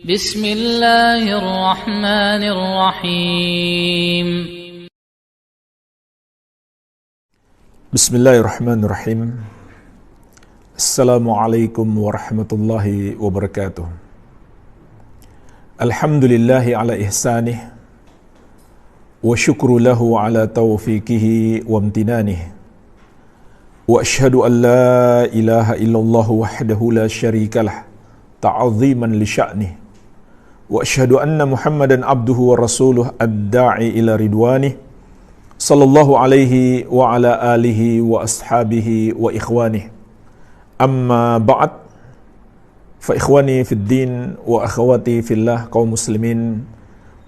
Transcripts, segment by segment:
Bismillahirrahmanirrahim. Bismillahirrahmanirrahim. Assalamualaikum warahmatullahi wabarakatuh. Alhamdulillahi ala ihsanih wa syukru lahu ala taufiqihi wa amtinanih. Wa ashhadu an la ilaha illallah wahdahu la syarikalah ta'ziman li sya'nih. Wa ashhadu anna Muhammadan abduhu wa rasuluh ad-da'i ila ridwanih sallallahu alaihi wa ala alihi wa ashabihi wa ikhwanih. Amma ba'd, fa ikhwani fid din wa akhwati fillah, kaum muslimin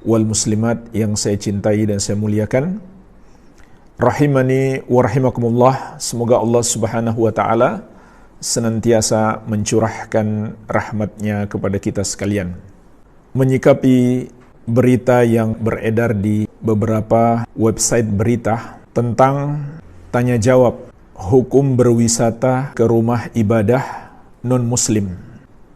wal muslimat yang saya cintai dan saya muliakan, rahimani wa rahimakumullah. Semoga Allah subhanahu wa ta'ala senantiasa mencurahkan rahmatnya kepada kita sekalian. Menyikapi berita yang beredar di beberapa website berita tentang tanya jawab hukum berwisata ke rumah ibadah non-muslim,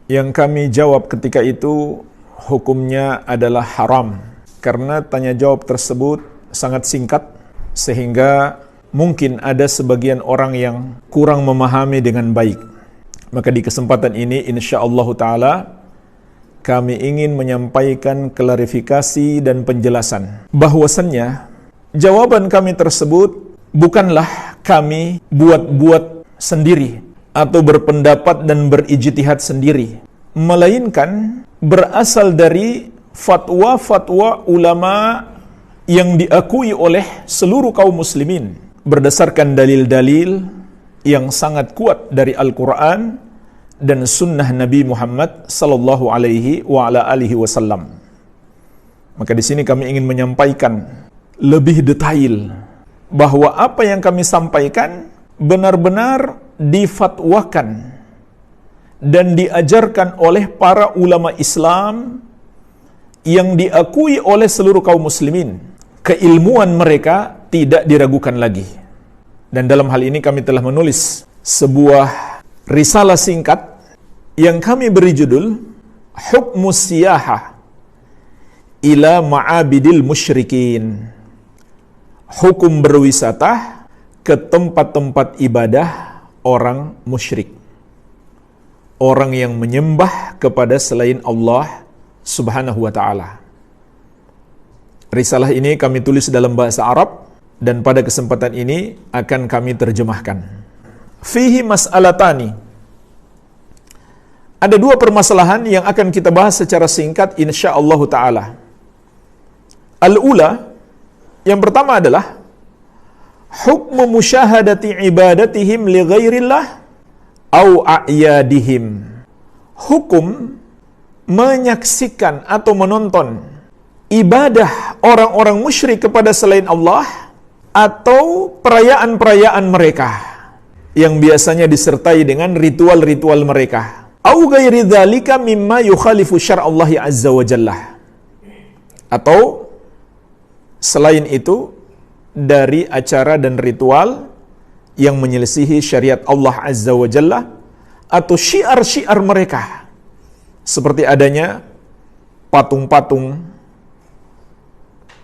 yang kami jawab ketika itu hukumnya adalah haram, karena tanya jawab tersebut sangat singkat sehingga mungkin ada sebagian orang yang kurang memahami dengan baik. Maka di kesempatan ini insyaallah ta'ala kami ingin menyampaikan klarifikasi dan penjelasan bahwasannya jawaban kami tersebut bukanlah kami buat-buat sendiri atau berpendapat dan berijtihad sendiri, melainkan berasal dari fatwa-fatwa ulama yang diakui oleh seluruh kaum muslimin berdasarkan dalil-dalil yang sangat kuat dari Al-Quran dan sunnah Nabi Muhammad sallallahu alaihi wa ala alihi wasallam. Maka di sini kami ingin menyampaikan lebih detail bahwa apa yang kami sampaikan benar-benar difatwakan dan diajarkan oleh para ulama Islam yang diakui oleh seluruh kaum muslimin. Keilmuan mereka tidak diragukan lagi. Dan dalam hal ini kami telah menulis sebuah risalah singkat yang kami beri judul Hukmus Siyahah ila Ma'abidil Musyrikin. Hukum berwisata ke tempat-tempat ibadah orang musyrik, orang yang menyembah kepada selain Allah subhanahu wa ta'ala. Risalah ini kami tulis dalam bahasa Arab dan pada kesempatan ini akan kami terjemahkan. Fihi mas'alatani. Ada dua permasalahan yang akan kita bahas secara singkat insyaallah ta'ala. Al-ula, yang pertama adalah hukmu musyahadati ibadatihim li ghairillah au a'yadihim. Hukum menyaksikan atau menonton ibadah orang-orang musyrik kepada selain Allah atau perayaan-perayaan mereka yang biasanya disertai dengan ritual-ritual mereka. Au ghairi dzalika mimma yukhalifu syar'allahi azza wa jalla. Atau selain itu dari acara dan ritual yang menyelisihi syariat Allah azza wa jalla atau syiar-syiar mereka, seperti adanya patung-patung,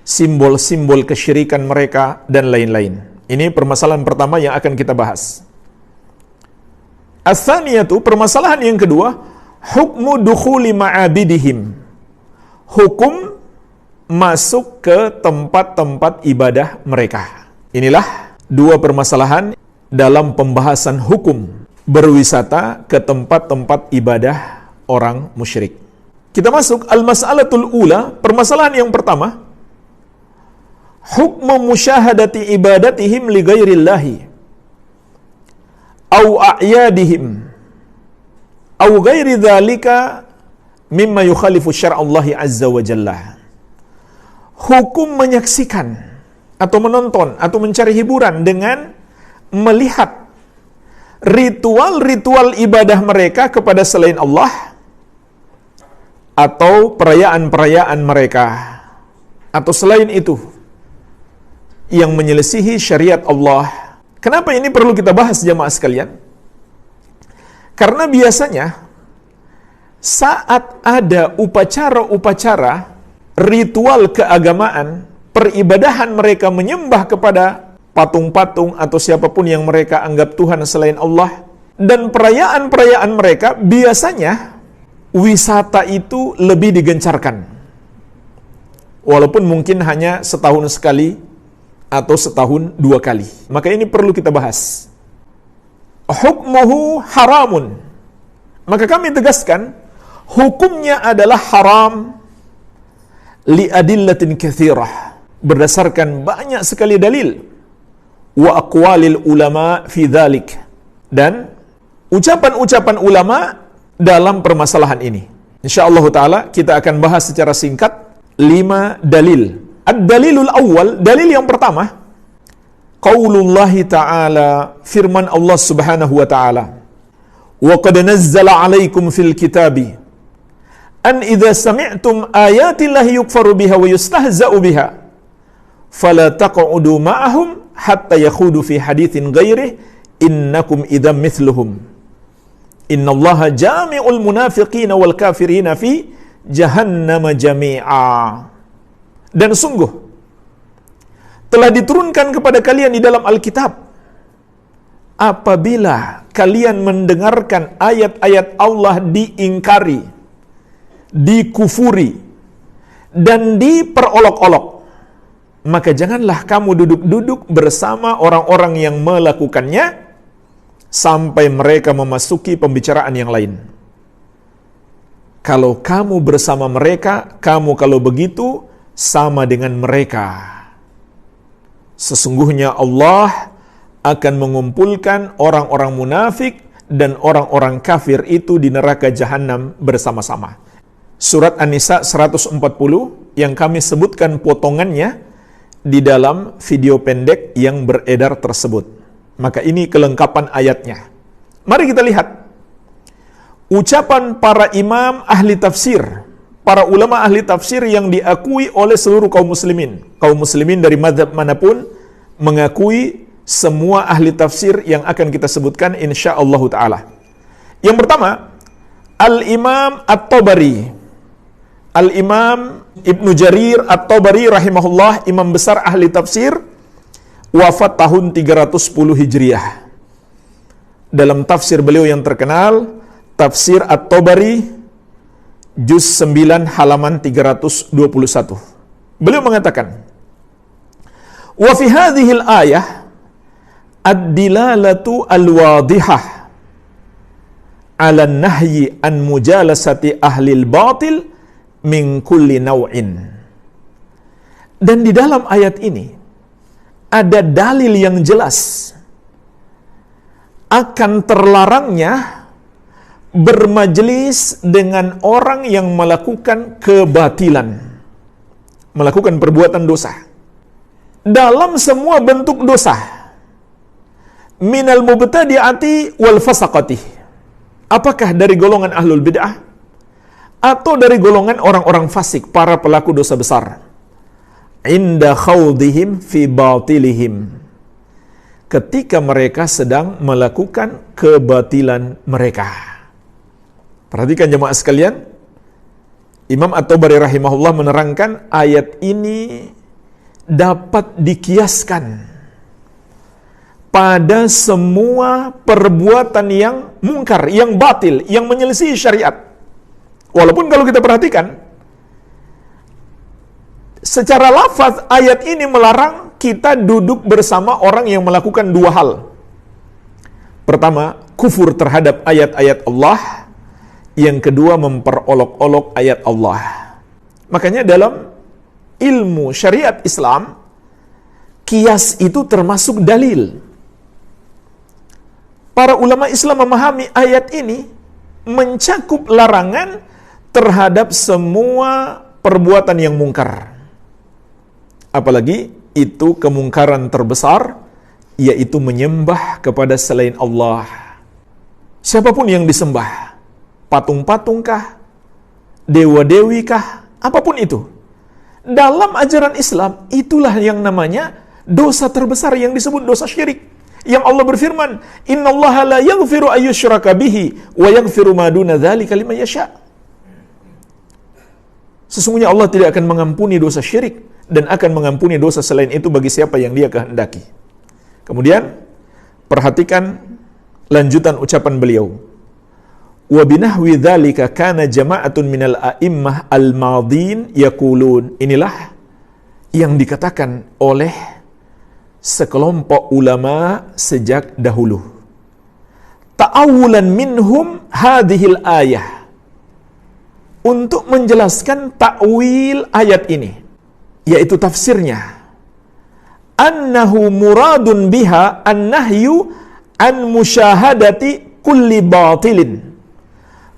simbol-simbol kesyirikan mereka dan lain-lain. Ini permasalahan pertama yang akan kita bahas. As-tsaniyatu, permasalahan yang kedua, hukmu dukhuli ma'abidihim. Hukum masuk ke tempat-tempat ibadah mereka. Inilah dua permasalahan dalam pembahasan hukum berwisata ke tempat-tempat ibadah orang musyrik. Kita masuk al-mas'alatul ula, permasalahan yang pertama, hukmu musyahadati ibadatihim li ghairillahi au a'yadihim au ghairi dzalika mimma yukhalifu syar'allahi azza wa jalla. Hukum menyaksikan atau menonton atau mencari hiburan dengan melihat ritual-ritual ibadah mereka kepada selain Allah atau perayaan-perayaan mereka atau selain itu yang menyelisihi syariat Allah. Kenapa ini perlu kita bahas jamaah sekalian? Karena biasanya saat ada upacara-upacara, ritual keagamaan, peribadahan mereka menyembah kepada patung-patung atau siapapun yang mereka anggap Tuhan selain Allah, dan perayaan-perayaan mereka, biasanya wisata itu lebih digencarkan. Walaupun mungkin hanya setahun sekali atau setahun 2 kali. Maka ini perlu kita bahas. Hukmuhu haramun. Maka kami tegaskan, hukumnya adalah haram li'adillatin kathirah, berdasarkan banyak sekali dalil, wa aqwalil ulama fi dhalik, dan ucapan-ucapan ulama dalam permasalahan ini. InsyaAllah ta'ala kita akan bahas secara singkat 5 dalil. Ad-dalilul awal, dalil yang pertama, qaulullahi ta'ala, firman Allah subhanahu wa ta'ala, wa qad nazzala alaikum fil kitabi an idza sami'tum ayatillahi yukfaru biha wa yustahza'u biha fala taq'udu ma'ahum hatta yakhudu fi haditsin ghairihi innakum idzam mithluhum innallaha jami'ul munafiqina wal kafirina fi jahannam jami'a. Dan sungguh telah diturunkan kepada kalian di dalam Alkitab, apabila kalian mendengarkan ayat-ayat Allah diingkari, dikufuri, dan diperolok-olok, maka janganlah kamu duduk-duduk bersama orang-orang yang melakukannya sampai mereka memasuki pembicaraan yang lain. Kalau kamu bersama mereka, kamu kalau begitu sama dengan mereka. Sesungguhnya Allah akan mengumpulkan orang-orang munafik dan orang-orang kafir itu di neraka jahanam bersama-sama. Surat An-Nisa 140 yang kami sebutkan potongannya di dalam video pendek yang beredar tersebut. Maka ini kelengkapan ayatnya. Mari kita lihat ucapan para imam ahli tafsir, para ulama ahli tafsir yang diakui oleh seluruh kaum muslimin. Kaum muslimin dari mazhab manapun mengakui semua ahli tafsir yang akan kita sebutkan insyaallah ta'ala. Yang pertama, Al-Imam At-Tabari. Al-Imam Ibnu Jarir At-Tabari rahimahullah, imam besar ahli tafsir, wafat tahun 310 Hijriah. Dalam tafsir beliau yang terkenal, Tafsir At-Tabari, juz 9 halaman 321. Beliau mengatakan, wa fi hadhil ayah ad-dilalatu al-wadihah ala nahyi an mujalasati ahlil batil min kulli naw'in. Dan di dalam ayat ini ada dalil yang jelas akan terlarangnya bermajlis dengan orang yang melakukan kebatilan, melakukan perbuatan dosa, dalam semua bentuk dosa, minal mubtadi'ati wal fasaqati, apakah dari golongan ahlul bid'ah atau dari golongan orang-orang fasik, para pelaku dosa besar, inda khawdihim fi batilihim, ketika mereka sedang melakukan kebatilan mereka. Perhatikan jemaah sekalian, Imam At-Tabari rahimahullah menerangkan ayat ini dapat dikiaskan pada semua perbuatan yang mungkar, yang batil, yang menyelisih syariat. Walaupun kalau kita perhatikan, secara lafaz ayat ini melarang kita duduk bersama orang yang melakukan 2 hal. Pertama, kufur terhadap ayat-ayat Allah. Yang kedua, memperolok-olok ayat Allah. Makanya dalam ilmu syariat Islam, kias itu termasuk dalil. Para ulama Islam memahami ayat ini mencakup larangan terhadap semua perbuatan yang mungkar. Apalagi itu kemungkaran terbesar, yaitu menyembah kepada selain Allah. Siapapun yang disembah, patung-patungkah, dewa-dewikah, apapun itu, dalam ajaran Islam, itulah yang namanya dosa terbesar yang disebut dosa syirik. Yang Allah berfirman, innallaha la yaghfiru ayyushraka bihi wa yaghfiru ma duna dzalika liman yasha. Sesungguhnya Allah tidak akan mengampuni dosa syirik dan akan mengampuni dosa selain itu bagi siapa yang Dia kehendaki. Kemudian perhatikan lanjutan ucapan beliau. Wa binahwi dzalika kana jama'atun minal a'immah al-madin yaqulun. Inilah yang dikatakan oleh sekelompok ulama sejak dahulu. Ta'awulan minhum hadhil ayah. Untuk menjelaskan takwil ayat ini, yaitu tafsirnya. Annahu muradun biha an-nahyu an musyahadati kulli batilin.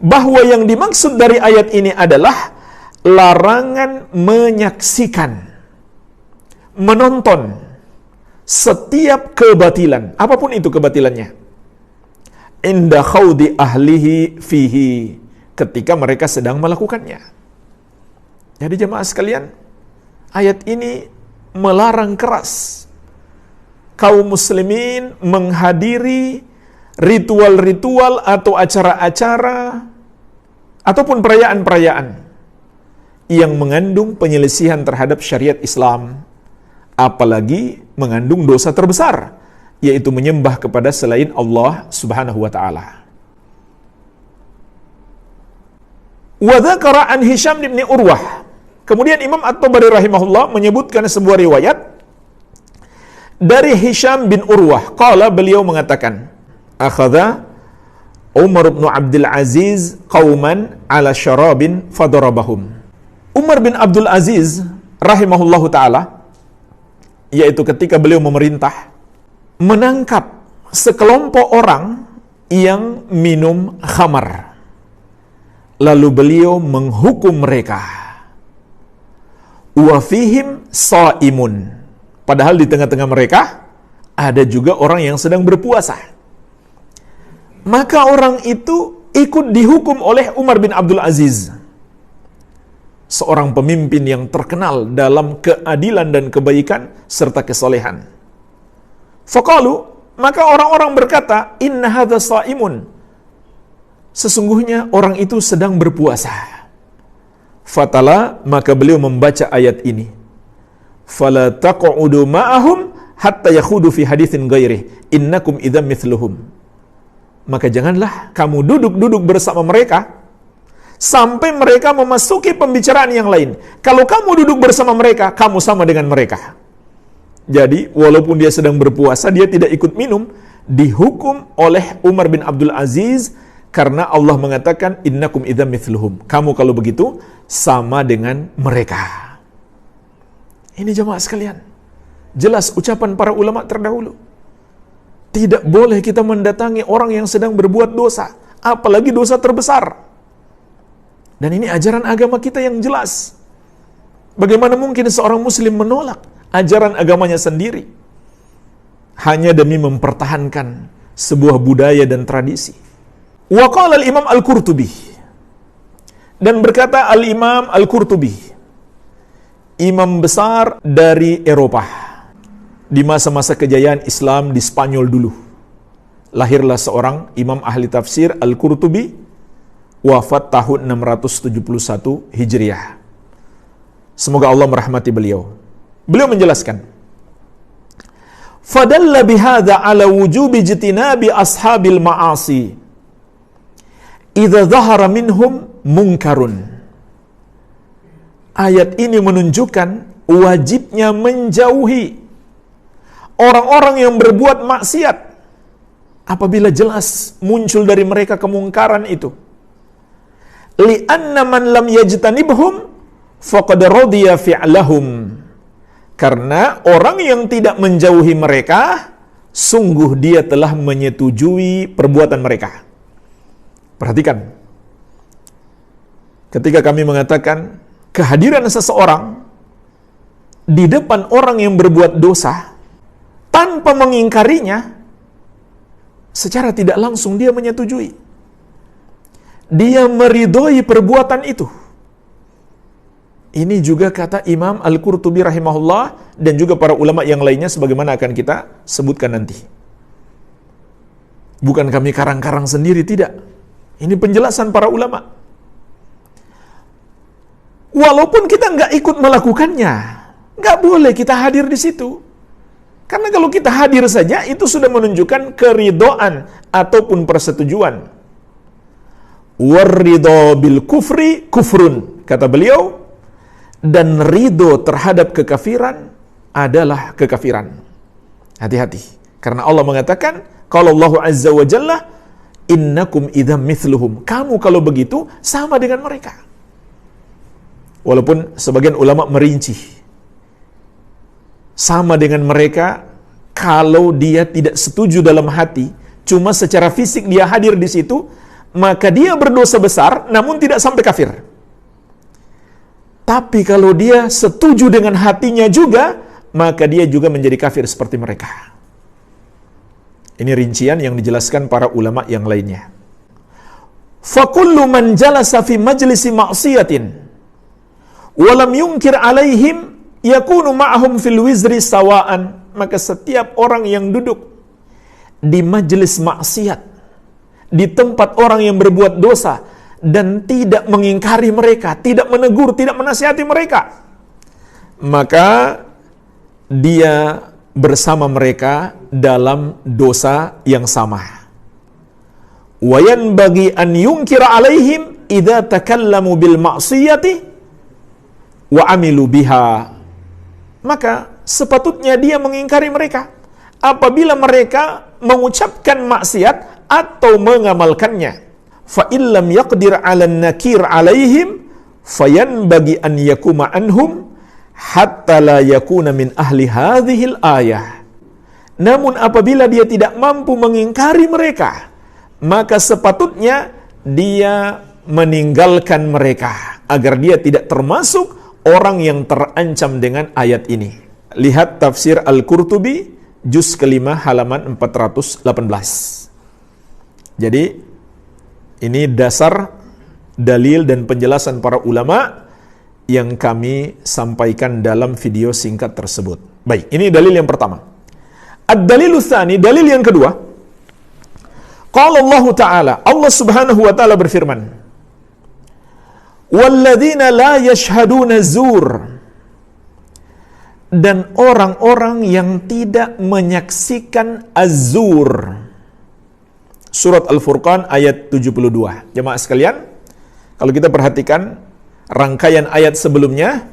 Bahwa yang dimaksud dari ayat ini adalah larangan menyaksikan, menonton setiap kebatilan, apapun itu kebatilannya. Inda khawdi ahlihi fihi, ketika mereka sedang melakukannya. Jadi jemaah sekalian, ayat ini melarang keras kaum muslimin menghadiri ritual-ritual atau acara-acara ataupun perayaan-perayaan yang mengandung penyelisihan terhadap syariat Islam, apalagi mengandung dosa terbesar, yaitu menyembah kepada selain Allah Subhanahu wa taala. Wa dzakara an Hisham bin Urwah. Kemudian Imam At-Tabari rahimahullah menyebutkan sebuah riwayat dari Hisham bin Urwah. Qala, beliau mengatakan, akhadha Umar bin Abdul Aziz qauman ala syarabin fadarabahum. Umar bin Abdul Aziz rahimahullahu taala, yaitu ketika beliau memerintah, menangkap sekelompok orang yang minum khamar. Lalu beliau menghukum mereka. Wa fihim shaimun. Padahal di tengah-tengah mereka ada juga orang yang sedang berpuasa. Maka orang itu ikut dihukum oleh Umar bin Abdul Aziz, seorang pemimpin yang terkenal dalam keadilan dan kebaikan serta kesolehan. Faqalu, maka orang-orang berkata, inna hadza shaimun. Sesungguhnya orang itu sedang berpuasa. Fatala, maka beliau membaca ayat ini. Fala taq'udu ma'ahum hatta yakhudu fi haditsin ghairi innakum idzam mithluhum. Maka janganlah kamu duduk-duduk bersama mereka sampai mereka memasuki pembicaraan yang lain. Kalau kamu duduk bersama mereka, kamu sama dengan mereka. Jadi, walaupun dia sedang berpuasa, dia tidak ikut minum, dihukum oleh Umar bin Abdul Aziz karena Allah mengatakan innakum idzam mithluhum. Kamu kalau begitu sama dengan mereka. Ini jemaah sekalian, jelas ucapan para ulama terdahulu. Tidak boleh kita mendatangi orang yang sedang berbuat dosa, apalagi dosa terbesar. Dan ini ajaran agama kita yang jelas. Bagaimana mungkin seorang muslim menolak ajaran agamanya sendiri hanya demi mempertahankan sebuah budaya dan tradisi? Wa qala al-Imam Al-Qurtubi, dan berkata Al-Imam Al-Qurtubi, imam besar dari Eropah di masa-masa kejayaan Islam di Spanyol dulu. Lahirlah seorang imam ahli tafsir, Al-Qurtubi, wafat tahun 671 Hijriah. Semoga Allah merahmati beliau. Beliau menjelaskan, fadalla bihadza ala wujubi jitinabi ashabil ma'asi idza dhahara minhum munkarun. Ayat ini menunjukkan wajibnya menjauhi orang-orang yang berbuat maksiat apabila jelas muncul dari mereka kemungkaran itu. Li'anna man lam yajtanibhum faqad radiya fi'lahum. Karena orang yang tidak menjauhi mereka, sungguh dia telah menyetujui perbuatan mereka. Perhatikan, ketika kami mengatakan kehadiran seseorang di depan orang yang berbuat dosa tanpa mengingkarinya, secara tidak langsung dia menyetujui. Dia meridhoi perbuatan itu. Ini juga kata Imam Al-Qurtubi rahimahullah dan juga para ulama yang lainnya sebagaimana akan kita sebutkan nanti. Bukan kami karang-karang sendiri, tidak. Ini penjelasan para ulama. Walaupun kita nggak ikut melakukannya, nggak boleh kita hadir di situ. Karena kalau kita hadir saja, itu sudah menunjukkan keridhaan ataupun persetujuan. Warridho bil kufri kufrun, kata beliau, dan ridho terhadap kekafiran adalah kekafiran. Hati-hati, karena Allah mengatakan, kalau Allah Azza wa Jalla, innakum idzam mithluhum, kamu kalau begitu sama dengan mereka. Walaupun sebagian ulama merinci, sama dengan mereka kalau dia tidak setuju dalam hati, cuma secara fisik dia hadir di situ, maka dia berdosa besar namun tidak sampai kafir. Tapi kalau dia setuju dengan hatinya juga, maka dia juga menjadi kafir seperti mereka. Ini rincian yang dijelaskan para ulama yang lainnya. Fakullu man jalasa fi majlisi ma'siyatin walam yunkir alaihim yakunu ma'ahum fil wizri sawa'an. Maka setiap orang yang duduk di majelis maksiat, di tempat orang yang berbuat dosa, dan tidak mengingkari mereka, tidak menegur, tidak menasihati mereka, maka dia bersama mereka dalam dosa yang sama. Wayan bagi an yunkira alaihim idza takallamu bil ma'siyati wa amilu biha. Maka sepatutnya dia mengingkari mereka apabila mereka mengucapkan maksiat atau mengamalkannya. Fa illam yaqdir 'alan nakir 'alaihim fayanbaghi an yakuma anhum hatta la yakuna min ahli hadhil ayah. Namun apabila dia tidak mampu mengingkari mereka, maka sepatutnya dia meninggalkan mereka agar dia tidak termasuk orang yang terancam dengan ayat ini. Lihat tafsir Al-Qurtubi, juz kelima halaman 418. Jadi, ini dasar dalil dan penjelasan para ulama yang kami sampaikan dalam video singkat tersebut. Baik, ini dalil yang pertama. Ad-dalilu tsani, dalil yang kedua. Qala Allah Ta'ala, Allah Subhanahu wa Ta'ala berfirman, walladzina la yashhaduna zur, dan orang-orang yang tidak menyaksikan az-zur. Surat Al-Furqan ayat 72. Jemaah sekalian, kalau kita perhatikan rangkaian ayat sebelumnya,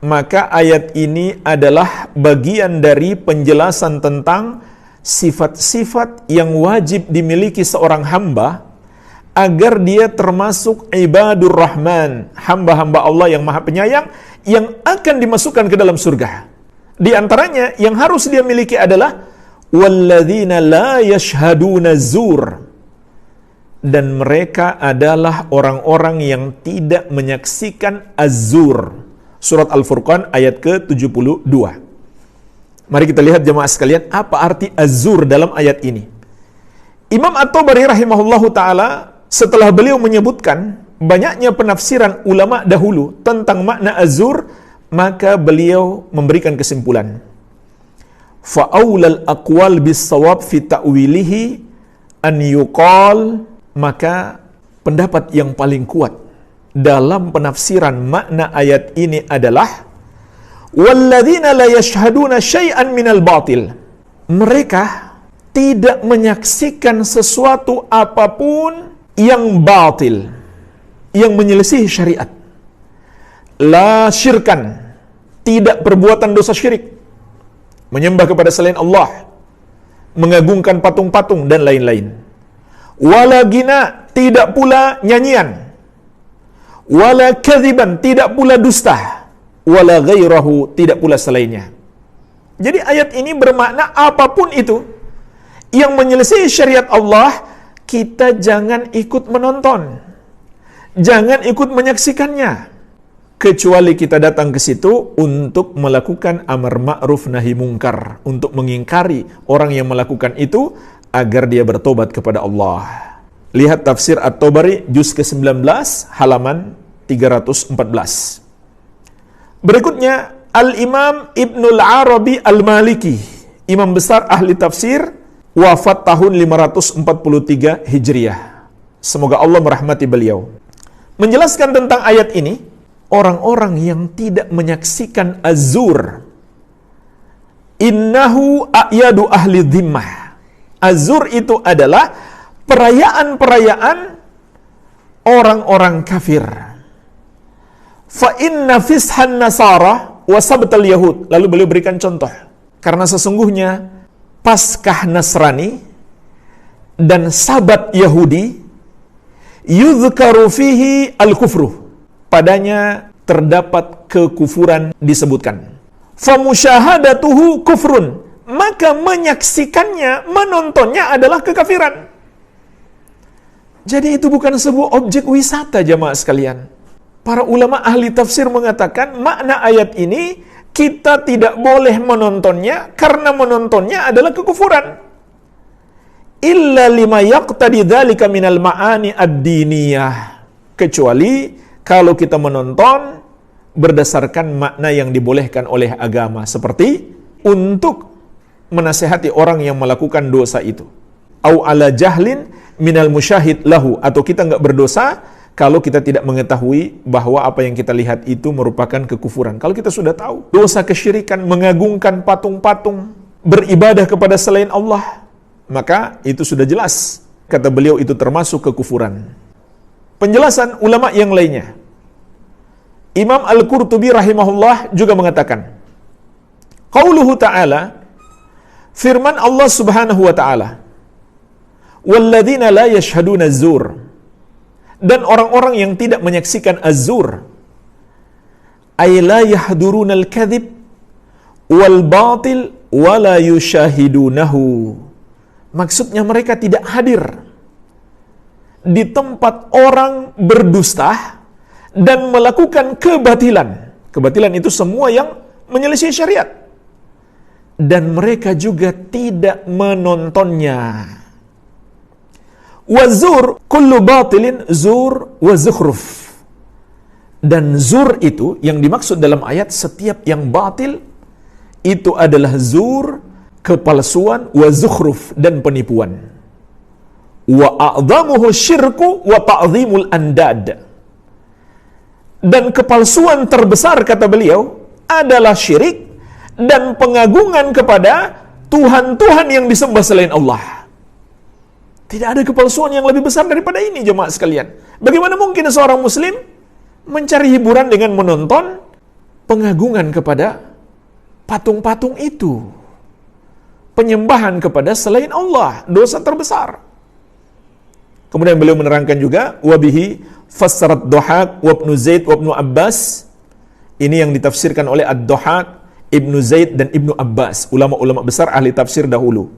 maka ayat ini adalah bagian dari penjelasan tentang sifat-sifat yang wajib dimiliki seorang hamba agar dia termasuk ibadur rahman, hamba-hamba Allah yang maha penyayang, yang akan dimasukkan ke dalam surga. Di antaranya yang harus dia miliki adalah walladzina la yashhaduna zur, dan mereka adalah orang-orang yang tidak menyaksikan az-zur. Surat Al-Furqan ayat ke-72. Mari kita lihat jemaah sekalian, apa arti az-zur dalam ayat ini. Imam At-Tabari rahimahullahu ta'ala, setelah beliau menyebutkan banyaknya penafsiran ulama dahulu tentang makna az-zur, maka beliau memberikan kesimpulan. Fa'aulal aqwal bis-shawab fi ta'wilihi an yuqal, maka pendapat yang paling kuat dalam penafsiran makna ayat ini adalah walladzina la yashhaduna syai'an minal batil. Mereka tidak menyaksikan sesuatu apapun yang batil, yang menyelisihi syariat. La syirkan, tidak perbuatan dosa syirik, menyembah kepada selain Allah, mengagungkan patung-patung dan lain-lain. Wala gina, tidak pula nyanyian. Wala kadhiban, tidak pula dusta. Wala ghairahu, tidak pula selainnya. Jadi ayat ini bermakna apapun itu yang menyelesaikan syariat Allah, kita jangan ikut menonton, jangan ikut menyaksikannya, kecuali kita datang ke situ untuk melakukan amar ma'ruf nahi mungkar, untuk mengingkari orang yang melakukan itu agar dia bertobat kepada Allah. Lihat tafsir At-Tabari juz ke-19 halaman 314. Berikutnya Al-Imam Ibnul Arabi Al-Maliki, imam besar ahli tafsir, wafat tahun 543 Hijriah. Semoga Allah merahmati beliau. Menjelaskan tentang ayat ini, orang-orang yang tidak menyaksikan az-zur. Innahu a'yadu ahli dhimmah. Az-zur itu adalah perayaan-perayaan orang-orang kafir. Fa inna fishan nasara wa sabtal yahud. Lalu beliau berikan contoh. Karena sesungguhnya Paskah Nasrani dan Sabat Yahudi yudhkaru fihi al-kufru. Padanya terdapat kekufuran disebutkan. Famusyahadatuhu kufrun. Maka menyaksikannya, menontonnya adalah kekafiran. Jadi itu bukan sebuah objek wisata, jamaah sekalian. Para ulama ahli tafsir mengatakan makna ayat ini kita tidak boleh menontonnya karena menontonnya adalah kekufuran. Illa lima yaqtadi dzalika minal ma'ani ad-diniyah. Kecuali kalau kita menonton berdasarkan makna yang dibolehkan oleh agama, seperti untuk menasihati orang yang melakukan dosa itu. Au ala jahlin minal musyahid lahu, atau kita enggak berdosa kalau kita tidak mengetahui bahwa apa yang kita lihat itu merupakan kekufuran. Kalau kita sudah tahu, dosa kesyirikan, mengagungkan patung-patung, beribadah kepada selain Allah, maka itu sudah jelas. Kata beliau itu termasuk kekufuran. Penjelasan ulama yang lainnya. Imam Al-Qurtubi rahimahullah juga mengatakan, qauluhu ta'ala, firman Allah subhanahu wa ta'ala, walladzina la yashhaduna az-zur, dan orang-orang yang tidak menyaksikan az-zur, ay la yahduruna al-kadhib wal batil wa la yushahidunahu. Maksudnya mereka tidak hadir di tempat orang berdusta dan melakukan kebatilan. Kebatilan itu semua yang menyelisih syariat. Dan mereka juga tidak menontonnya. Wazur kullu batilin zur wa zukhruf. Dan zur itu yang dimaksud dalam ayat setiap yang batil itu adalah zur, kepalsuan, wa zukhruf, dan penipuan. Wa a'dhamuhu syirku wa ta'zimul andad. Dan kepalsuan terbesar, kata beliau, adalah syirik dan pengagungan kepada Tuhan-Tuhan yang disembah selain Allah. Tidak ada kepalsuan yang lebih besar daripada ini, jemaah sekalian. Bagaimana mungkin seorang muslim mencari hiburan dengan menonton pengagungan kepada patung-patung itu? Penyembahan kepada selain Allah, dosa terbesar. Kemudian beliau menerangkan juga, wabihi fassarat Dhahak wa Ibnu Zaid wa Ibnu Abbas. Ini yang ditafsirkan oleh Ad-Dhahak, Ibnu Zaid, dan Ibnu Abbas, ulama-ulama besar ahli tafsir dahulu.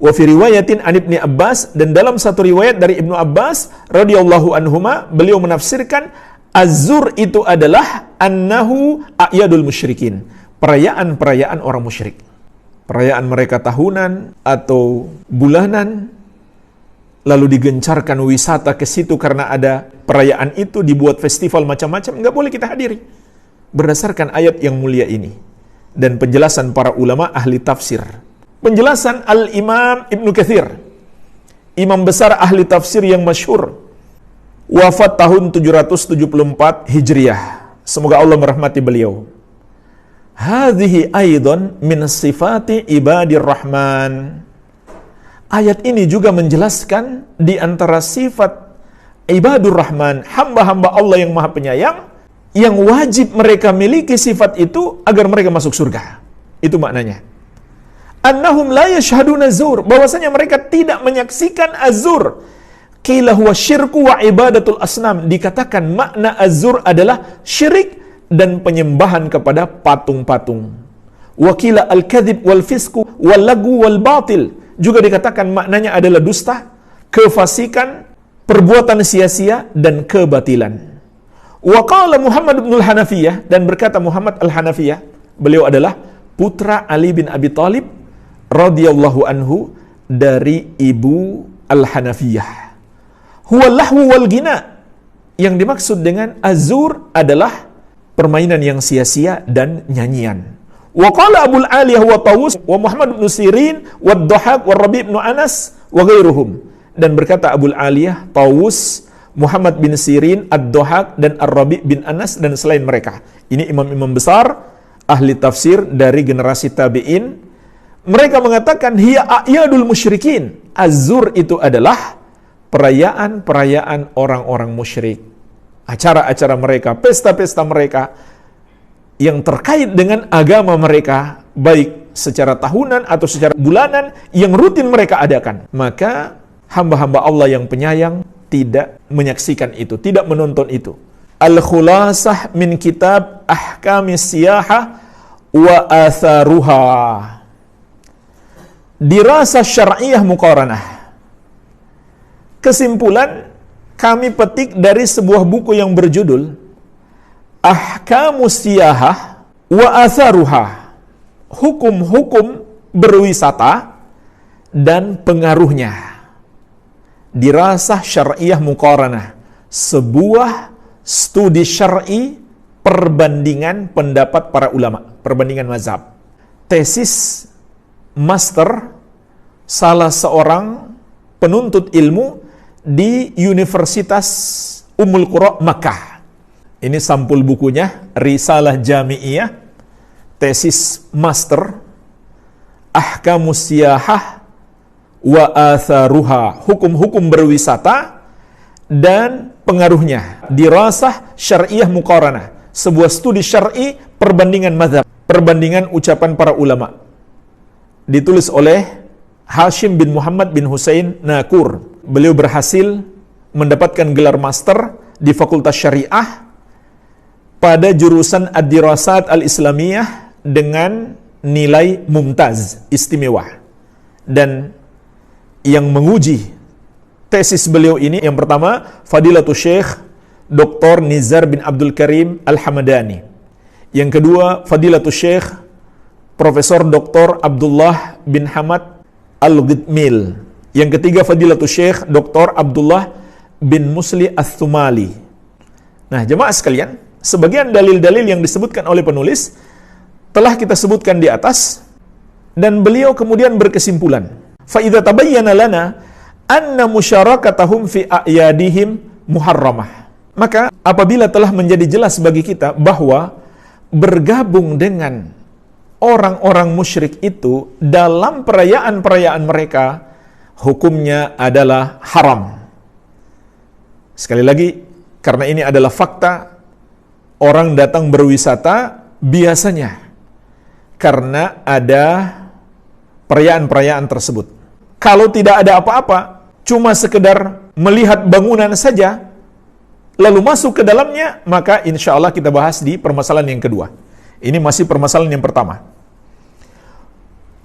Wa fi riwayatin an Ibnu Abbas, dan dalam satu riwayat dari Ibnu Abbas radhiyallahu anhuma, beliau menafsirkan az-zur itu adalah annahu a'yadul musyrikin, perayaan-perayaan orang musyrik. Perayaan mereka tahunan atau bulanan, lalu digencarkan wisata ke situ karena ada perayaan itu, dibuat festival macam-macam, enggak boleh kita hadiri. Berdasarkan ayat yang mulia ini dan penjelasan para ulama ahli tafsir. Penjelasan Al-Imam Ibnu Katsir, imam besar ahli tafsir yang masyhur, wafat tahun 774 Hijriah. Semoga Allah merahmati beliau. Hadhihi aidan min sifati ibadir rahman. Ayat ini juga menjelaskan di antara sifat ibadur rahman, hamba-hamba Allah yang maha penyayang, yang wajib mereka miliki sifat itu agar mereka masuk surga. Itu maknanya. Annahum la yashhaduna zur, bahwasanya mereka tidak menyaksikan az-zur. Qila huwa syirku wa ibadatul asnam, dikatakan makna az-zur adalah syirik dan penyembahan kepada patung-patung. Wa qila al-kadhib wal fisku wal lagu wal batil, juga dikatakan maknanya adalah dusta, kefasikan, perbuatan sia-sia, dan kebatilan. Wa qala Muhammad bin al-Hanafiyah, dan berkata Muhammad al-Hanafiyah, beliau adalah putra Ali bin Abi Thalib radhiyallahu anhu dari ibu al-Hanafiyah. Huwa lahu wal gina, yang dimaksud dengan az-zur adalah permainan yang sia-sia dan nyanyian. Wa qala Abul Aliyah wa Tawus wa Muhammad bin Sirin wa Dhahak wa Rabi' bin Anas wa ghairuhum, dan berkata Abul Aliyah, Tawus, Muhammad bin Sirin, Ad-Dhahak, dan Ar-Rabi bin Anas, dan selain mereka. Ini imam-imam besar, ahli tafsir dari generasi tabi'in. Mereka mengatakan, hiya a'yadul musyrikin. Az-zur itu adalah perayaan-perayaan orang-orang musyrik. Acara-acara mereka, pesta-pesta mereka, yang terkait dengan agama mereka, baik secara tahunan atau secara bulanan, yang rutin mereka adakan. Maka hamba-hamba Allah yang penyayang tidak menyaksikan itu, tidak menonton itu. Al-Khulasah min kitab Ahkamis Siyahah wa Atharuha. Dirasah Syar'iyah Muqaranah. Kesimpulan kami petik dari sebuah buku yang berjudul Ahkamus Siyahah wa Atharuha. Hukum-hukum berwisata dan pengaruhnya. Dirasah Syar'iyah Muqaranah, sebuah studi syar'i perbandingan pendapat para ulama, perbandingan mazhab. Tesis master salah seorang penuntut ilmu di Universitas Ummul Qura Makkah. Ini sampul bukunya, Risalah Jami'iyah, tesis master, Ahkamus Siyahah wa Atharuha, hukum-hukum berwisata dan pengaruhnya. Dirasah Syar'iyah Muqaranah, sebuah studi syar'i perbandingan mazhab, perbandingan ucapan para ulama. Ditulis oleh Hashim bin Muhammad bin Husain Nakur. Beliau berhasil mendapatkan gelar master di Fakultas Syariah pada jurusan Ad-Dirasat Al-Islamiyah dengan nilai mumtaz, istimewa. Dan yang menguji tesis beliau ini, yang pertama, Fadilatul Syekh Dr. Nizar bin Abdul Karim Al-Hamadani. Yang kedua, Fadilatul Syekh Profesor Dr. Abdullah bin Hamad Al-Ghidmil. Yang ketiga, Fadilatul Syekh Dr. Abdullah bin Musli Ats-Tsumali. Nah, jemaah sekalian, sebagian dalil-dalil yang disebutkan oleh penulis telah kita sebutkan di atas, dan beliau kemudian berkesimpulan, فَإِذَا تَبَيَّنَ لَنَا أَنَّ مُشَارَكَتَهُمْ فِي أَعْيَادِهِمْ مُحَرَّمَةٌ. Maka apabila telah menjadi jelas bagi kita bahwa bergabung dengan orang-orang musyrik itu dalam perayaan-perayaan mereka, hukumnya adalah haram. Sekali lagi, karena ini adalah fakta, orang datang berwisata biasanya karena ada perayaan-perayaan tersebut. Kalau tidak ada apa-apa, cuma sekedar melihat bangunan saja, lalu masuk ke dalamnya, maka insya Allah kita bahas di permasalahan yang kedua. Ini masih permasalahan yang pertama.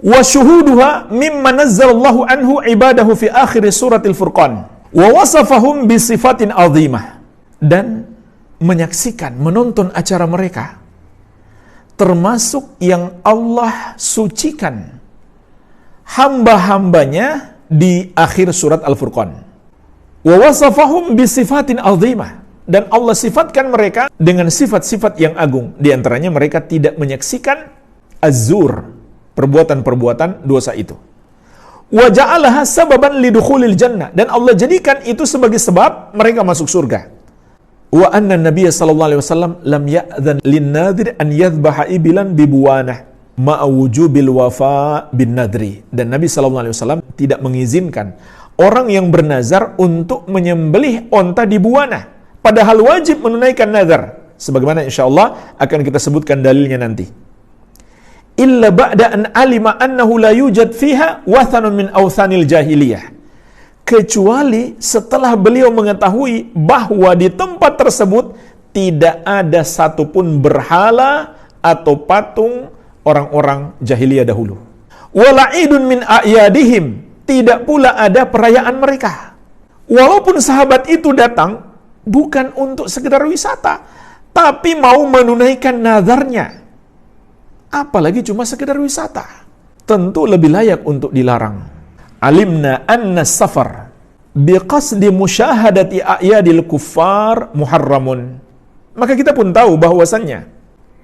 Wa syuhuduha mimma nazzalallahu anhu ibadahu fi akhir suratil Furqan wa wasafahum bi sifatin azimah. Dan menyaksikan, menonton acara mereka, termasuk yang Allah sucikan hamba-hambanya di akhir surat Al-Furqan. Wa wasafahum bisifatin azimah, dan Allah sifatkan mereka dengan sifat-sifat yang agung. Di antaranya mereka tidak menyaksikan az-zur, perbuatan-perbuatan dosa itu. Wa ja'alaha sababan lidukhulil jannah, dan Allah jadikan itu sebagai sebab mereka masuk surga. Wa anna Nabiya sallallahu alaihi wasallam lam ya'dhan lin-nadhir an yadhbaha ibilan bibuwanah ma'a wujubil wafa bin nadri. Dan Nabi SAW tidak mengizinkan orang yang bernazar untuk menyembelih onta di buana, padahal wajib menunaikan nazar, sebagaimana insyaallah akan kita sebutkan dalilnya nanti. Illa ba'da an alima annahu la yujad fiha wathanun min awthanil jahiliyah, kecuali setelah beliau mengetahui bahwa di tempat tersebut tidak ada satupun berhala atau patung orang-orang jahiliyah dahulu. Wala'idun min a'yadihim, tidak pula ada perayaan mereka. Walaupun sahabat itu datang bukan untuk sekedar wisata, tapi mau menunaikan nazarnya, apalagi cuma sekedar wisata, tentu lebih layak untuk dilarang. Alimna anna safar biqasdi musyahadati a'yadil kuffar muharramun. Maka kita pun tahu bahwasannya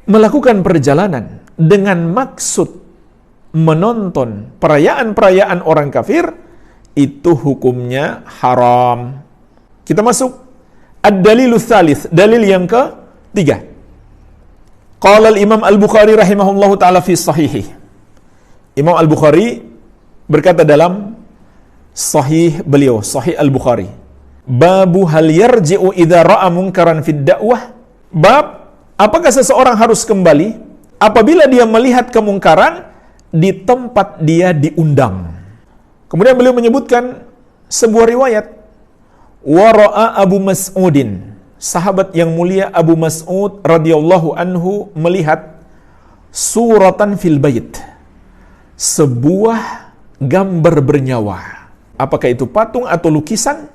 melakukan perjalanan dengan maksud menonton perayaan-perayaan orang kafir itu hukumnya haram. Kita masuk Ad-dalilus tsalits, dalil yang ketiga. Qala al-Imam Al-Bukhari rahimahullahu taala fi sahihi. Imam Al-Bukhari berkata dalam sahih beliau, Sahih Al-Bukhari. Babu hal yarji'u idza ra'a munkaran fid da'wah. Bab, apakah seseorang harus kembali apabila dia melihat kemungkaran di tempat dia diundang? Kemudian beliau menyebutkan sebuah riwayat. Wa ra'a Abu Mas'udin, sahabat yang mulia Abu Mas'ud radhiyallahu anhu melihat suratan fil bait, sebuah gambar bernyawa. Apakah itu patung atau lukisan?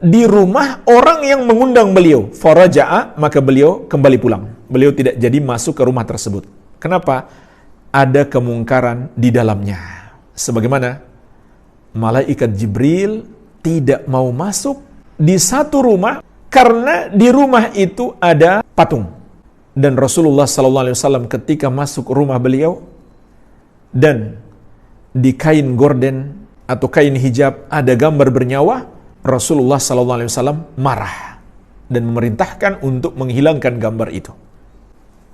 Di rumah orang yang mengundang beliau. Faraja'a, maka beliau kembali pulang. Beliau tidak jadi masuk ke rumah tersebut. Kenapa? Ada kemungkaran di dalamnya. Sebagaimana malaikat Jibril tidak mau masuk di satu rumah karena di rumah itu ada patung. Dan Rasulullah SAW ketika masuk rumah beliau dan di kain gorden atau kain hijab ada gambar bernyawa, Rasulullah SAW marah dan memerintahkan untuk menghilangkan gambar itu.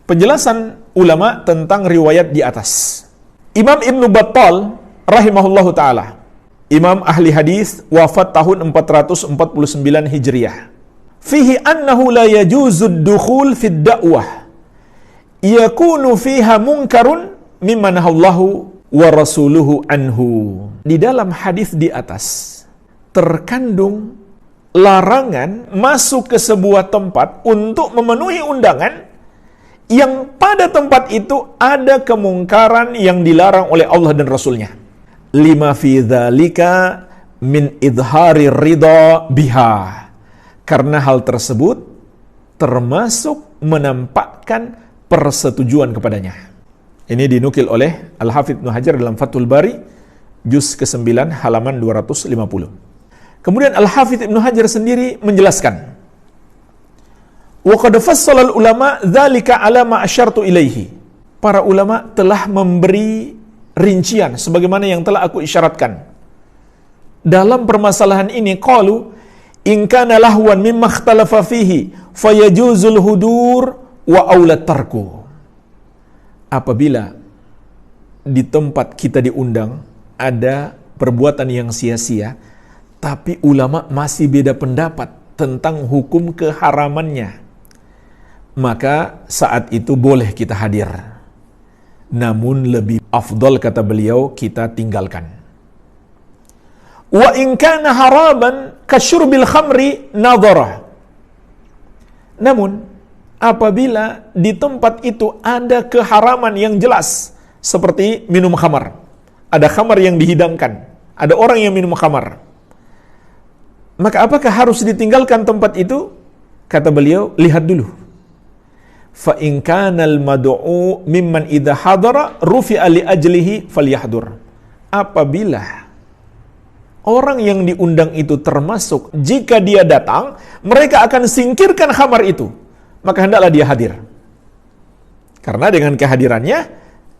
Penjelasan ulama tentang riwayat di atas. Imam Ibn Battal rahimahullahu ta'ala, imam ahli hadis, wafat tahun 449 Hijriah. Fihi annahu la yajuzud dukhul fid da'wah yakunu fiha munkarun mimman nahallahu wa rasuluhu anhu. Di dalam hadis di atas terkandung larangan masuk ke sebuah tempat untuk memenuhi undangan yang pada tempat itu ada kemungkaran yang dilarang oleh Allah dan Rasulnya. Lima fi dzalika min idhari ridha biha. Karena hal tersebut termasuk menampakkan persetujuan kepadanya. Ini dinukil oleh Al-Hafidz Ibnu Hajar dalam Fathul Bari juz ke-9 halaman 250. Kemudian Al-Hafidz Ibnu Hajar sendiri menjelaskan, wa qad fassala al-ulama dzalika ala ma asyartu ilaihi. Para ulama telah memberi rincian sebagaimana yang telah aku isyaratkan. Dalam permasalahan ini qalu in kana lahwan mimma ikhtalafa fihi fayajuzul hudur wa aula tarku. Apabila di tempat kita diundang ada perbuatan yang sia-sia, tapi ulama masih beda pendapat tentang hukum keharamannya, maka saat itu boleh kita hadir. Namun lebih afdal, kata beliau, kita tinggalkan. Wa in kana haraban kasyurbil khamri nadhara. Namun apabila di tempat itu ada keharaman yang jelas, seperti minum khamar, ada khamar yang dihidangkan, ada orang yang minum khamar, maka apakah harus ditinggalkan tempat itu? Kata beliau, lihat dulu. Fa in kana al-mad'u mimman idza hadara rufi'a li ajlihi falyahdur. Apabila orang yang diundang itu termasuk, jika dia datang, mereka akan singkirkan khamar itu, maka hendaklah dia hadir. Karena dengan kehadirannya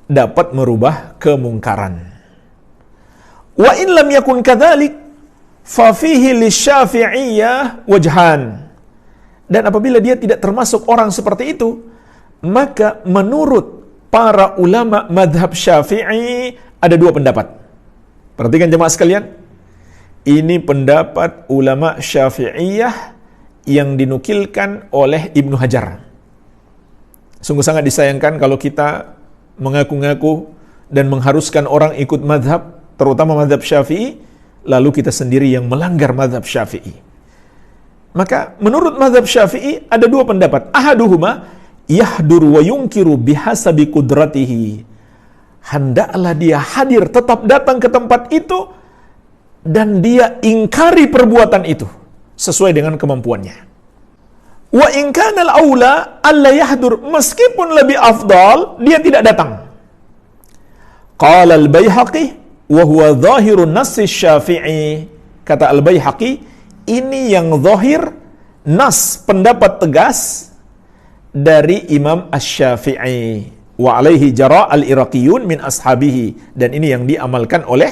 dapat merubah kemungkaran. Wa in lam yakun kadzalik fa fihi lisyafi'iyyah wajhan. Dan apabila dia tidak termasuk orang seperti itu, maka menurut para ulama madhab Syafi'i ada dua pendapat. Perhatikan jemaah sekalian, ini pendapat ulama Syafi'iyah yang dinukilkan oleh Ibnu Hajar. Sungguh sangat disayangkan kalau kita mengaku-ngaku dan mengharuskan orang ikut madhab, terutama madhab Syafi'i, lalu kita sendiri yang melanggar madhab Syafi'i. Maka menurut madhab Syafi'i ada dua pendapat. Ahaduhuma yahdur wa yunkiru bihasabi kudratihi. Hendaklah dia hadir, tetap datang ke tempat itu, dan dia ingkari perbuatan itu sesuai dengan kemampuannya. Wa in kana al-aula alla yahdur, meskipun lebih afdal dia tidak datang. Qala al-Baihaqi wa huwa dhahirun nass Syafi'i. Kata al-Baihaqi, ini yang zahir nas, pendapat tegas dari Imam Asy-Syafi'i. Wa alaihi jara al-Iraqiyun min ashabihi, dan ini yang diamalkan oleh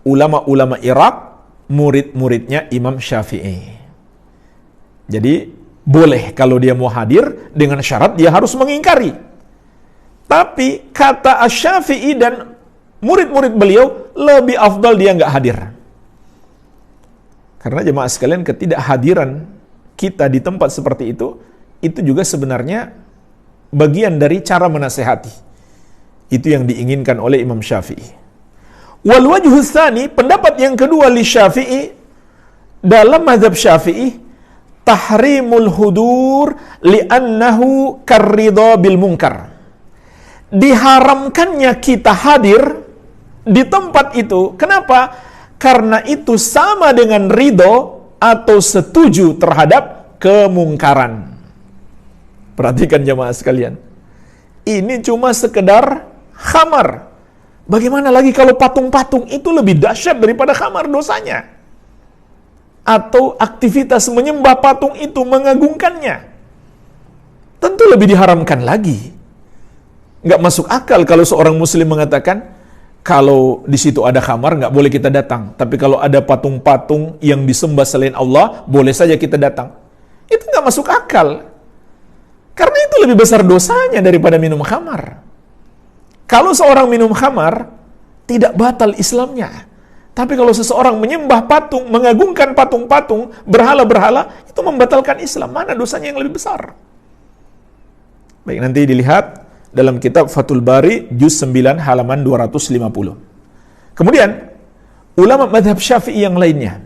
ulama-ulama Irak, murid-muridnya Imam Syafi'i. Jadi boleh kalau dia mau hadir dengan syarat dia harus mengingkari. Tapi kata Asy-Syafi'i dan murid-murid beliau, lebih afdal dia nggak hadir. Karena jemaah sekalian, ketidakhadiran kita di tempat seperti itu juga sebenarnya bagian dari cara menasehati. Itu yang diinginkan oleh Imam Syafi'i. Wal wajhu tsani, pendapat yang kedua li Syafi'i, dalam mazhab Syafi'i, tahrimul hudur li'annahu karridha bil munkar. Diharamkannya kita hadir di tempat itu. Kenapa? Karena itu sama dengan ridho atau setuju terhadap kemungkaran. Perhatikan jemaah sekalian. Ini cuma sekedar khamar. Bagaimana lagi kalau patung-patung itu lebih dahsyat daripada khamar dosanya? Atau aktivitas menyembah patung itu mengagungkannya? Tentu lebih diharamkan lagi. Nggak masuk akal kalau seorang muslim mengatakan, kalau di situ ada khamar, nggak boleh kita datang. Tapi kalau ada patung-patung yang disembah selain Allah, boleh saja kita datang. Itu nggak masuk akal. Karena itu lebih besar dosanya daripada minum khamar. Kalau seorang minum khamar, tidak batal Islamnya. Tapi kalau seseorang menyembah patung, mengagungkan patung-patung, berhala-berhala, itu membatalkan Islam. Mana dosanya yang lebih besar? Baik, nanti dilihat dalam kitab Fathul Bari, juz 9, halaman 250. Kemudian, ulama madhab Syafi'i yang lainnya.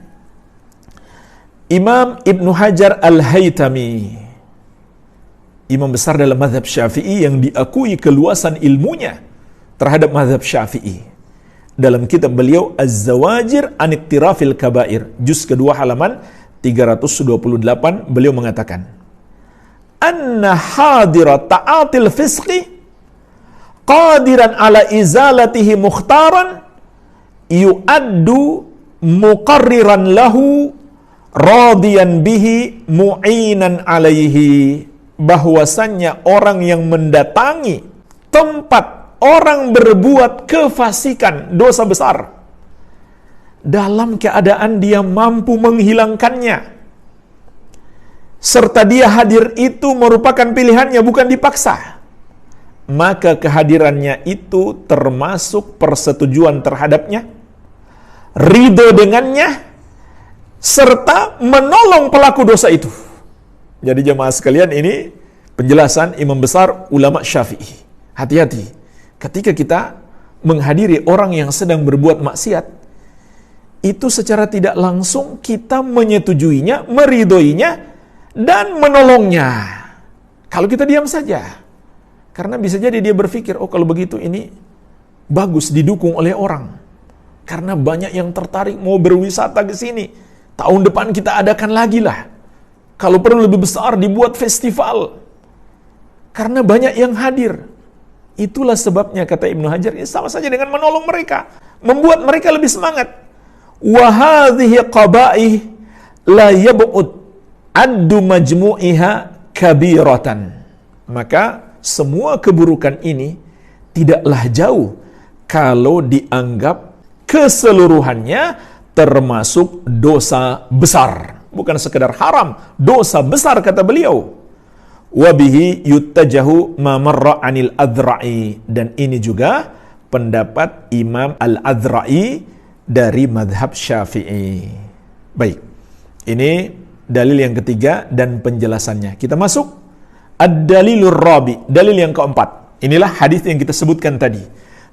Imam Ibnu Hajar Al-Haytami, imam besar dalam madhab Syafi'i yang diakui keluasan ilmunya terhadap madhab Syafi'i. Dalam kitab beliau Az-Zawajir an Iktirafil Kabair, juz kedua halaman 328, beliau mengatakan, anna hadira ta'atil fisqi qadiran ala izalatihi mukhtaran yu'addu muqarriran lahu radiyan bihi mu'inan alaihi. Bahwasannya orang yang mendatangi tempat orang berbuat kefasikan, dosa besar, dalam keadaan dia mampu menghilangkannya, serta dia hadir itu merupakan pilihannya, bukan dipaksa, maka kehadirannya itu termasuk persetujuan terhadapnya, ridho dengannya, serta menolong pelaku dosa itu. Jadi jemaah sekalian, ini penjelasan imam besar ulama Syafi'i. Hati-hati ketika kita menghadiri orang yang sedang berbuat maksiat, itu secara tidak langsung kita menyetujuinya, meridhoinya, dan menolongnya. Kalau kita diam saja, karena bisa jadi dia berpikir, oh kalau begitu ini bagus didukung oleh orang, karena banyak yang tertarik mau berwisata ke sini. Tahun depan kita adakan lagi lah. Kalau perlu lebih besar, dibuat festival. Karena banyak yang hadir. Itulah sebabnya, kata Ibnu Hajar, ini sama saja dengan menolong mereka, membuat mereka lebih semangat. Wa hadhihi qaba'ih la yab'ud addu majmu'iha kabiratan. Maka semua keburukan ini tidaklah jauh kalau dianggap keseluruhannya termasuk dosa besar. Bukan sekedar haram, dosa besar, kata beliau. Wabihi yuttajahu ma marra anil Adzra'i. Dan ini juga pendapat Imam Al-Adzra'i dari madhab Syafi'i. Baik, ini dalil yang ketiga dan penjelasannya. Kita masuk ad-dalilur rabi, dalil yang keempat. Inilah hadis yang kita sebutkan tadi,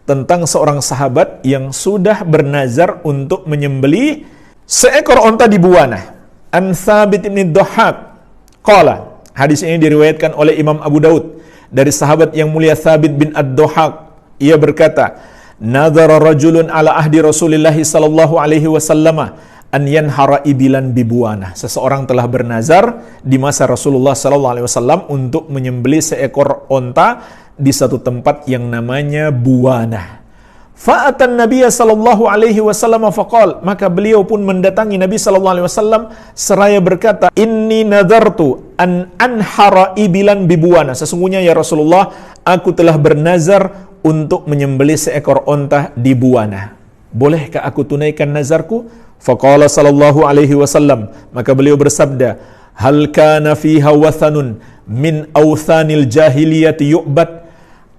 tentang seorang sahabat yang sudah bernazar untuk menyembelih seekor onta di Buwanah. An Tsabit bin Dhahhak qala, hadis ini diriwayatkan oleh Imam Abu Daud dari sahabat yang mulia Tsabit bin Ad-Dhahhak. Ia berkata, nadhara rajulun ala ahdi Rasulillah sallallahu alaihi wasallam an yanhara ibilan bi Buwanah. Seseorang telah bernazar di masa Rasulullah sallallahu alaihi wasallam untuk menyembelih seekor onta di satu tempat yang namanya Buwanah. Fa'atan Nabiya sallallahu alaihi wasallam faqal, maka beliau pun mendatangi Nabi sallallahu alaihi wasallam seraya berkata, inni nadartu an anhara ibilan bi Buwanah. Sesungguhnya ya Rasulullah, aku telah bernazar untuk menyembelih seekor onta di Buwanah. Bolehkah aku tunaikan nazarku? Faqala sallallahu alaihi wasallam, maka beliau bersabda, hal kana fiha wathanun min awthanil jahiliyati yu'bad,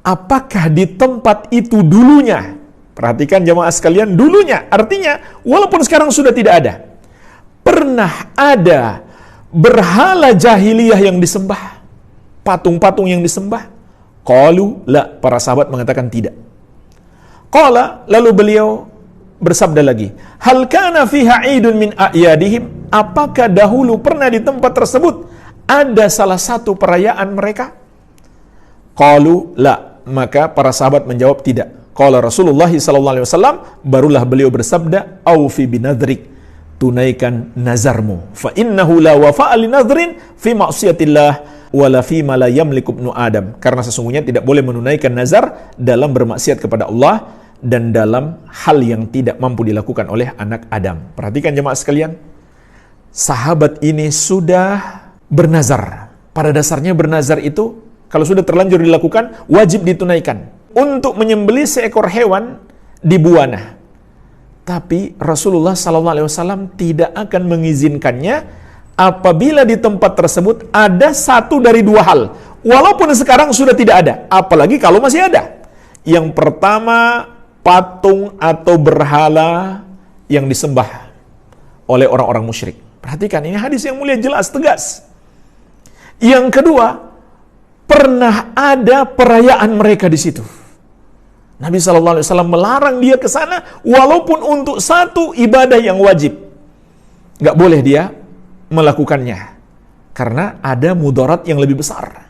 apakah di tempat itu dulunya, perhatikan jemaah sekalian, dulunya artinya walaupun sekarang sudah tidak ada, pernah ada berhala jahiliyah yang disembah, patung-patung yang disembah? Qalu la, para sahabat mengatakan tidak. Qala, lalu beliau bersabda lagi, hal kana fiha idun min a'yadihim, apakah dahulu pernah di tempat tersebut ada salah satu perayaan mereka? Qalu la, maka para sahabat menjawab tidak. Qala Rasulullah sallallahu alaihi wasallam, barulah beliau bersabda, aufi binadrik, tunaikan nazarmu, fa innahu la wafa'a li nadhrin fi ma'siyatillah wala fi ma la yamliku ibnu Adam, karena sesungguhnya tidak boleh menunaikan nazar dalam bermaksiat kepada Allah dan dalam hal yang tidak mampu dilakukan oleh anak Adam. Perhatikan jemaah sekalian, sahabat ini sudah bernazar. Pada dasarnya bernazar itu kalau sudah terlanjur dilakukan wajib ditunaikan untuk menyembelih seekor hewan di buana. Tapi Rasulullah SAW tidak akan mengizinkannya apabila di tempat tersebut ada satu dari dua hal, walaupun sekarang sudah tidak ada, apalagi kalau masih ada. Yang pertama, patung atau berhala yang disembah oleh orang-orang musyrik. Perhatikan, ini hadis yang mulia, jelas, tegas. Yang kedua, pernah ada perayaan mereka di situ. Nabi SAW melarang dia ke sana walaupun untuk satu ibadah yang wajib. Nggak boleh dia melakukannya karena ada mudarat yang lebih besar.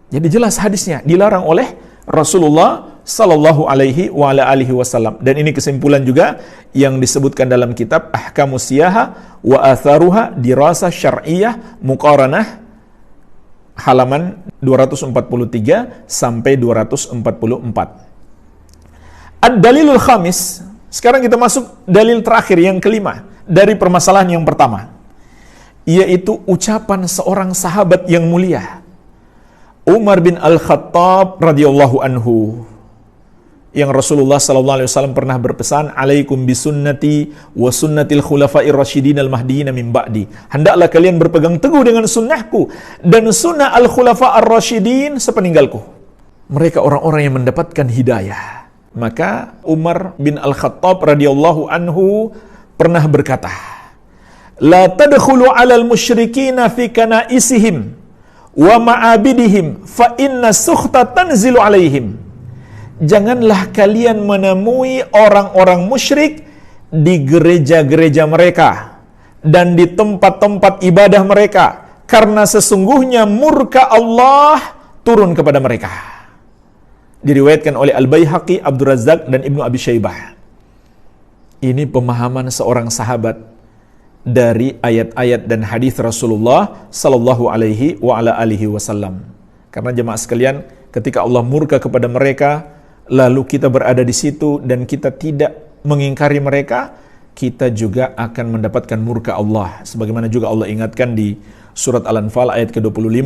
Jadi jelas hadisnya dilarang oleh Rasulullah sallallahu alaihi wa ala alihi wasallam. Dan ini kesimpulan juga yang disebutkan dalam kitab Ahkamus Siyaha wa Atharuha Dirasah Syar'iyyah Muqaranah halaman 243 sampai 244. Ad-dalilul khamis. Sekarang kita masuk dalil terakhir yang kelima dari permasalahan yang pertama, yaitu ucapan seorang sahabat yang mulia, Umar bin Al-Khattab radhiyallahu anhu, yang Rasulullah SAW pernah berpesan, alaikum bisunnati wa sunnatil khulafa'ir rasyidin al-mahdiin min ba'di, hendaklah kalian berpegang teguh dengan sunnahku dan sunnah al-khulafa'ir rasyidin sepeninggalku, mereka orang-orang yang mendapatkan hidayah. Maka Umar bin Al-Khattab radhiyallahu anhu pernah berkata, la tadkhulu 'alal musyrikina fi kanaisihim wa ma'abidihim fa inna sukhta tanzilu 'alaihim. Janganlah kalian menemui orang-orang musyrik di gereja-gereja mereka dan di tempat-tempat ibadah mereka, karena sesungguhnya murka Allah turun kepada mereka. Diriwayatkan oleh Al-Baihaqi, Abdul Razzaq dan Ibnu Abi Syaibah. Ini pemahaman seorang sahabat dari ayat-ayat dan hadis Rasulullah sallallahu alaihi wa ala alihi wasallam. Karena jemaah sekalian, ketika Allah murka kepada mereka, lalu kita berada di situ dan kita tidak mengingkari mereka, kita juga akan mendapatkan murka Allah. Sebagaimana juga Allah ingatkan di surat Al-Anfal ayat ke-25,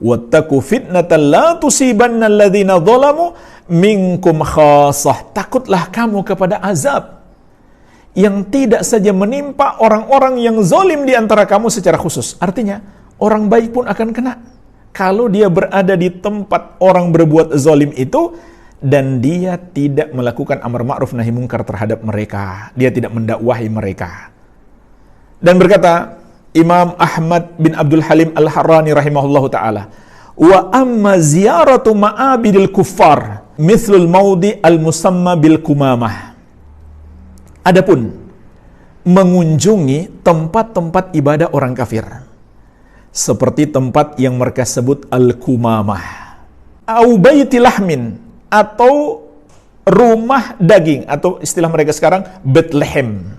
wattaqu fitnatan la tusibanna alladhina zalamu minkum khassah. Takutlah kamu kepada azab yang tidak saja menimpa orang-orang yang zalim di antara kamu secara khusus. Artinya, orang baik pun akan kena kalau dia berada di tempat orang berbuat zalim itu dan dia tidak melakukan amar ma'ruf nahi mungkar terhadap mereka, dia tidak mendakwahi mereka. Dan berkata Imam Ahmad bin Abdul Halim Al-Harrani rahimahullahu ta'ala, wa amma ziyaratu ma'abidil kuffar mithlul maudi al-musamma bil kumamah. Adapun mengunjungi tempat-tempat ibadah orang kafir, seperti tempat yang mereka sebut al-kumamah, au baiti lahmin, atau rumah daging, atau istilah mereka sekarang Bethlehem,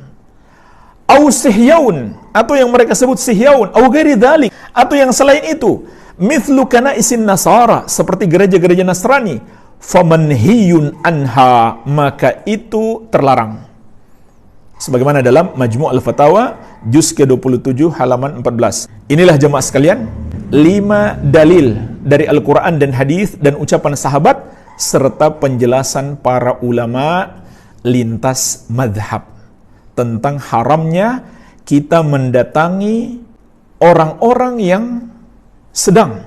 au sihyaun, atau yang mereka sebut sihyaun, au ghairi dzalik, atau yang selain itu, mithlu kanaisin nasara, seperti gereja-gereja Nasrani, famanhiyun anha, maka itu terlarang. Sebagaimana dalam Majmu' al-Fatawa juz ke-27 halaman 14. Inilah jemaah sekalian 5 dalil dari Al-Quran dan hadis dan ucapan sahabat serta penjelasan para ulama lintas madhab tentang haramnya kita mendatangi orang-orang yang sedang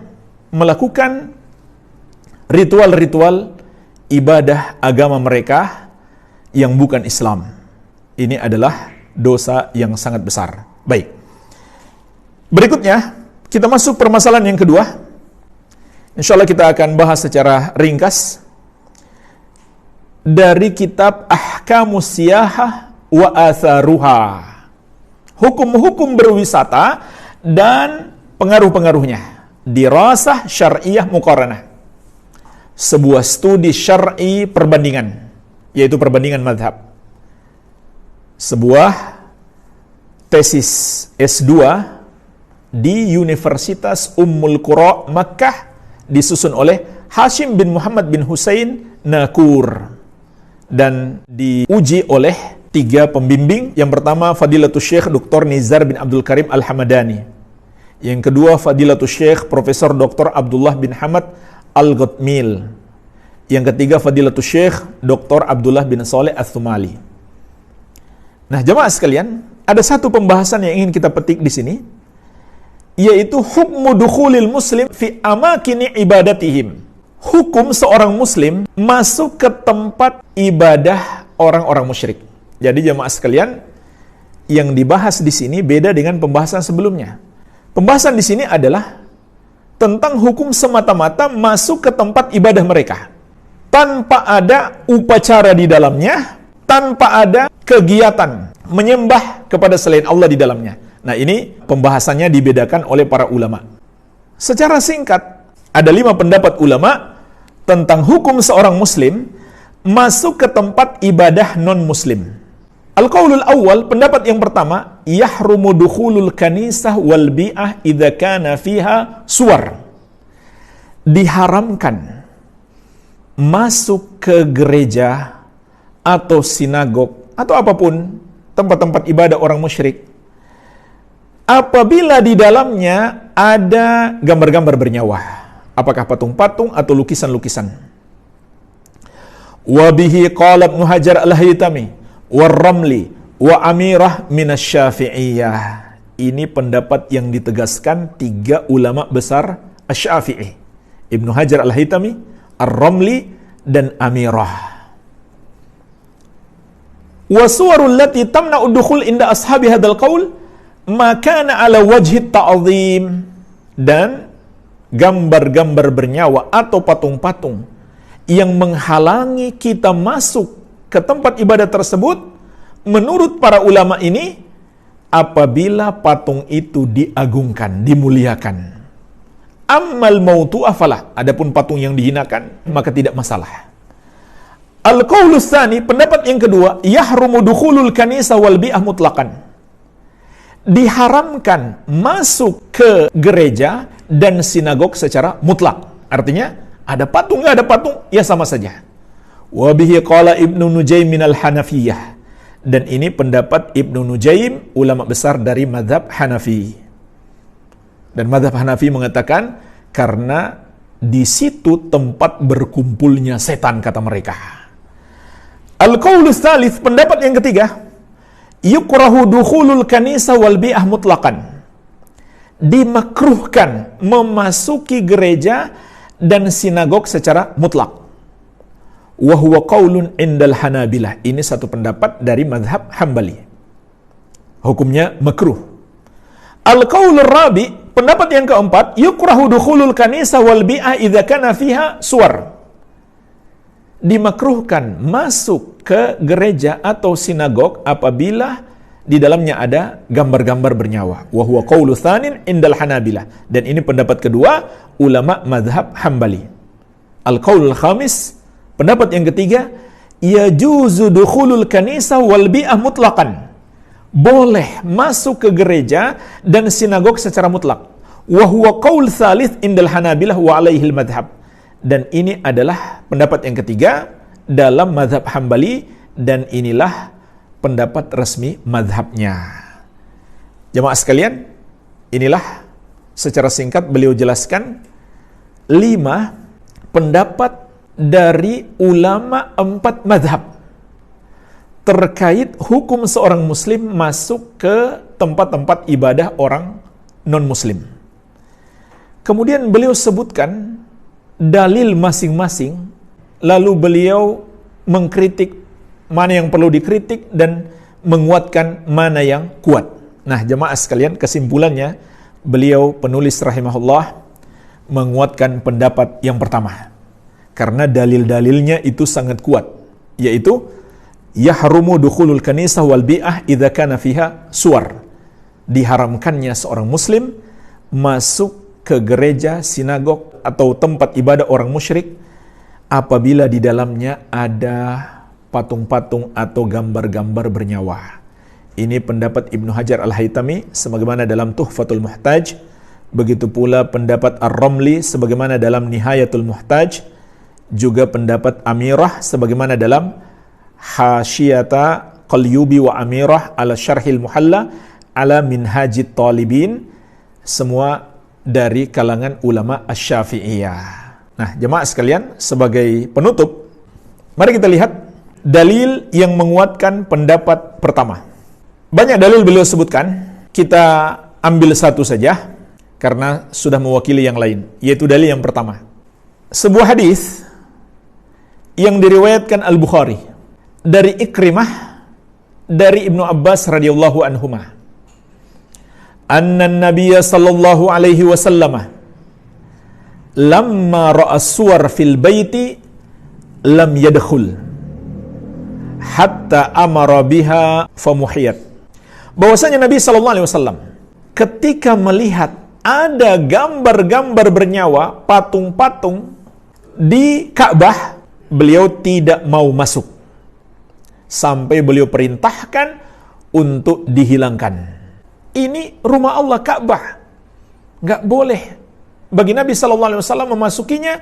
melakukan ritual-ritual ibadah agama mereka yang bukan Islam. Ini adalah dosa yang sangat besar. Baik. Berikutnya, kita masuk permasalahan yang kedua. Insyaallah kita akan bahas secara ringkas dari kitab Ahkamus Siyahah wa Atharuha. Hukum-hukum berwisata dan pengaruh-pengaruhnya. Dirasah Syar'iyah Muqaranah. Sebuah studi syar'i perbandingan, yaitu perbandingan mazhab. Sebuah tesis S2 di Universitas Ummul Qura Makkah disusun oleh Hashim bin Muhammad bin Husain Nakur dan diuji oleh 3 pembimbing. Yang pertama Fadilatul Syekh Dr. Nizar bin Abdul Karim Al-Hamadani. Yang kedua Fadilatul Syekh Profesor Dr. Abdullah bin Hamad Al-Ghatmil. Yang ketiga Fadilatul Syekh Dr. Abdullah bin Saleh Al-Thumali. Nah, jemaah sekalian, ada satu pembahasan yang ingin kita petik di sini, yaitu hukmu dukhulil muslim fi amakini ibadatihim. Hukum seorang muslim masuk ke tempat ibadah orang-orang musyrik. Jadi jemaah sekalian, yang dibahas di sini beda dengan pembahasan sebelumnya. Pembahasan di sini adalah tentang hukum semata-mata masuk ke tempat ibadah mereka tanpa ada upacara di dalamnya, tanpa ada kegiatan menyembah kepada selain Allah di dalamnya. Nah, ini pembahasannya dibedakan oleh para ulama. Secara singkat, ada 5 pendapat ulama tentang hukum seorang muslim masuk ke tempat ibadah non-muslim. Al-qaulul awal, pendapat yang pertama, yahrumu dukhulul kanisah wal bi'ah idza kana fiha suwar. Diharamkan masuk ke gereja atau sinagog atau apapun tempat-tempat ibadah orang musyrik apabila di dalamnya ada gambar-gambar bernyawa, apakah patung-patung atau lukisan-lukisan. Wa bihi qala Ibnu Hajar Al-Haytami war-Ramli wa Amirah minasy-Syafi'iyah. Ini pendapat yang ditegaskan 3 ulama besar Asy-Syafi'i. Ibnu Hajar Al-Haytami, Ar-Ramli, dan Amirah. Wa suwarul lati tamna'u dukhul inda ashabi hadzal qaul ma kana ala wajhi ta'zim. Dan gambar-gambar bernyawa atau patung-patung yang menghalangi kita masuk ke tempat ibadah tersebut, menurut para ulama ini, apabila patung itu diagungkan, dimuliakan. Ammal mautu afalah, adapun patung yang dihinakan, maka tidak masalah. Al-qaulus tsani, pendapat yang kedua, yahrumu dukhulul kanisa wal bi'ah mutlaqan. Diharamkan masuk ke gereja dan sinagog secara mutlak. Artinya, ada patung, nggak ada patung, ya sama saja. Wa bihi qala Ibnu Nujaim minal Hanafiyah. Dan ini pendapat Ibnu Nujaim, ulama besar dari mazhab Hanafi. Dan mazhab Hanafi mengatakan karena di situ tempat berkumpulnya setan, kata mereka. Al-qaulus tsalits, pendapat yang ketiga, yukrahu dukhulul kanisa wal bi'ah mutlaqan. Dimakruhkan memasuki gereja dan sinagog secara mutlak. Wa huwa qaulun indal Hanabilah. Ini satu pendapat dari mazhab Hambali. Hukumnya makruh. Al-qaulur rabi, pendapat yang keempat, yukrahu dukhulul kanisa wal bi'ah idza kana fiha suwar. Dimakruhkan masuk ke gereja atau sinagog apabila di dalamnya ada gambar-gambar bernyawa. Wa huwa qaulu tsanin indal Hanabilah. Dan ini pendapat kedua ulama mazhab Hambali. Al-qaulul khamis, pendapat yang ketiga, yajuzu dukhulul kanisa wal bi'ah mutlaqan. Boleh masuk ke gereja dan sinagog secara mutlak. Wa huwa qaul tsalits indal Hanabilah wa alaihil madhhab. Dan ini adalah pendapat yang ketiga dalam mazhab Hambali, dan inilah pendapat resmi mazhabnya. Jemaah sekalian, inilah secara singkat beliau jelaskan 5 pendapat dari ulama 4 mazhab terkait hukum seorang muslim masuk ke tempat-tempat ibadah orang non-muslim. Kemudian beliau sebutkan dalil masing-masing, lalu beliau mengkritik mana yang perlu dikritik dan menguatkan mana yang kuat. Nah, jemaah sekalian, kesimpulannya beliau penulis rahimahullah menguatkan pendapat yang pertama karena dalil-dalilnya itu sangat kuat, yaitu yahrumu dukhulul kanisah wal bi'ah idza kana fiha suwar. Diharamkannya seorang muslim masuk ke gereja, sinagog atau tempat ibadah orang musyrik apabila di dalamnya ada patung-patung atau gambar-gambar bernyawa. Ini pendapat Ibnu Hajar Al-Haytami sebagaimana dalam Tuhfatul Muhtaj, begitu pula pendapat Ar-Ramli sebagaimana dalam Nihayatul Muhtaj, juga pendapat Amirah sebagaimana dalam Hasyiyata Qalyubi wa Amirah ala Syarhil Muhalla ala Minhajit Talibin, semua dari kalangan ulama Asy-Syafi'iyah. Nah, jemaah sekalian, sebagai penutup, mari kita lihat dalil yang menguatkan pendapat pertama. Banyak dalil beliau sebutkan, kita ambil satu saja karena sudah mewakili yang lain, yaitu dalil yang pertama. Sebuah hadis yang diriwayatkan Al-Bukhari dari Ikrimah dari Ibnu Abbas radhiyallahu anhuma. Anna Nabiyya sallallahu alaihi wasallam lamma ra'a suwar fil baiti lam yadkhul hatta amara biha famuhiyat. Bahwasanya Nabi sallallahu alaihi wasallam ketika melihat ada gambar-gambar bernyawa, patung-patung di Ka'bah, beliau tidak mau masuk sampai beliau perintahkan untuk dihilangkan. Ini rumah Allah, Ka'bah. Nggak boleh bagi Nabi SAW memasukinya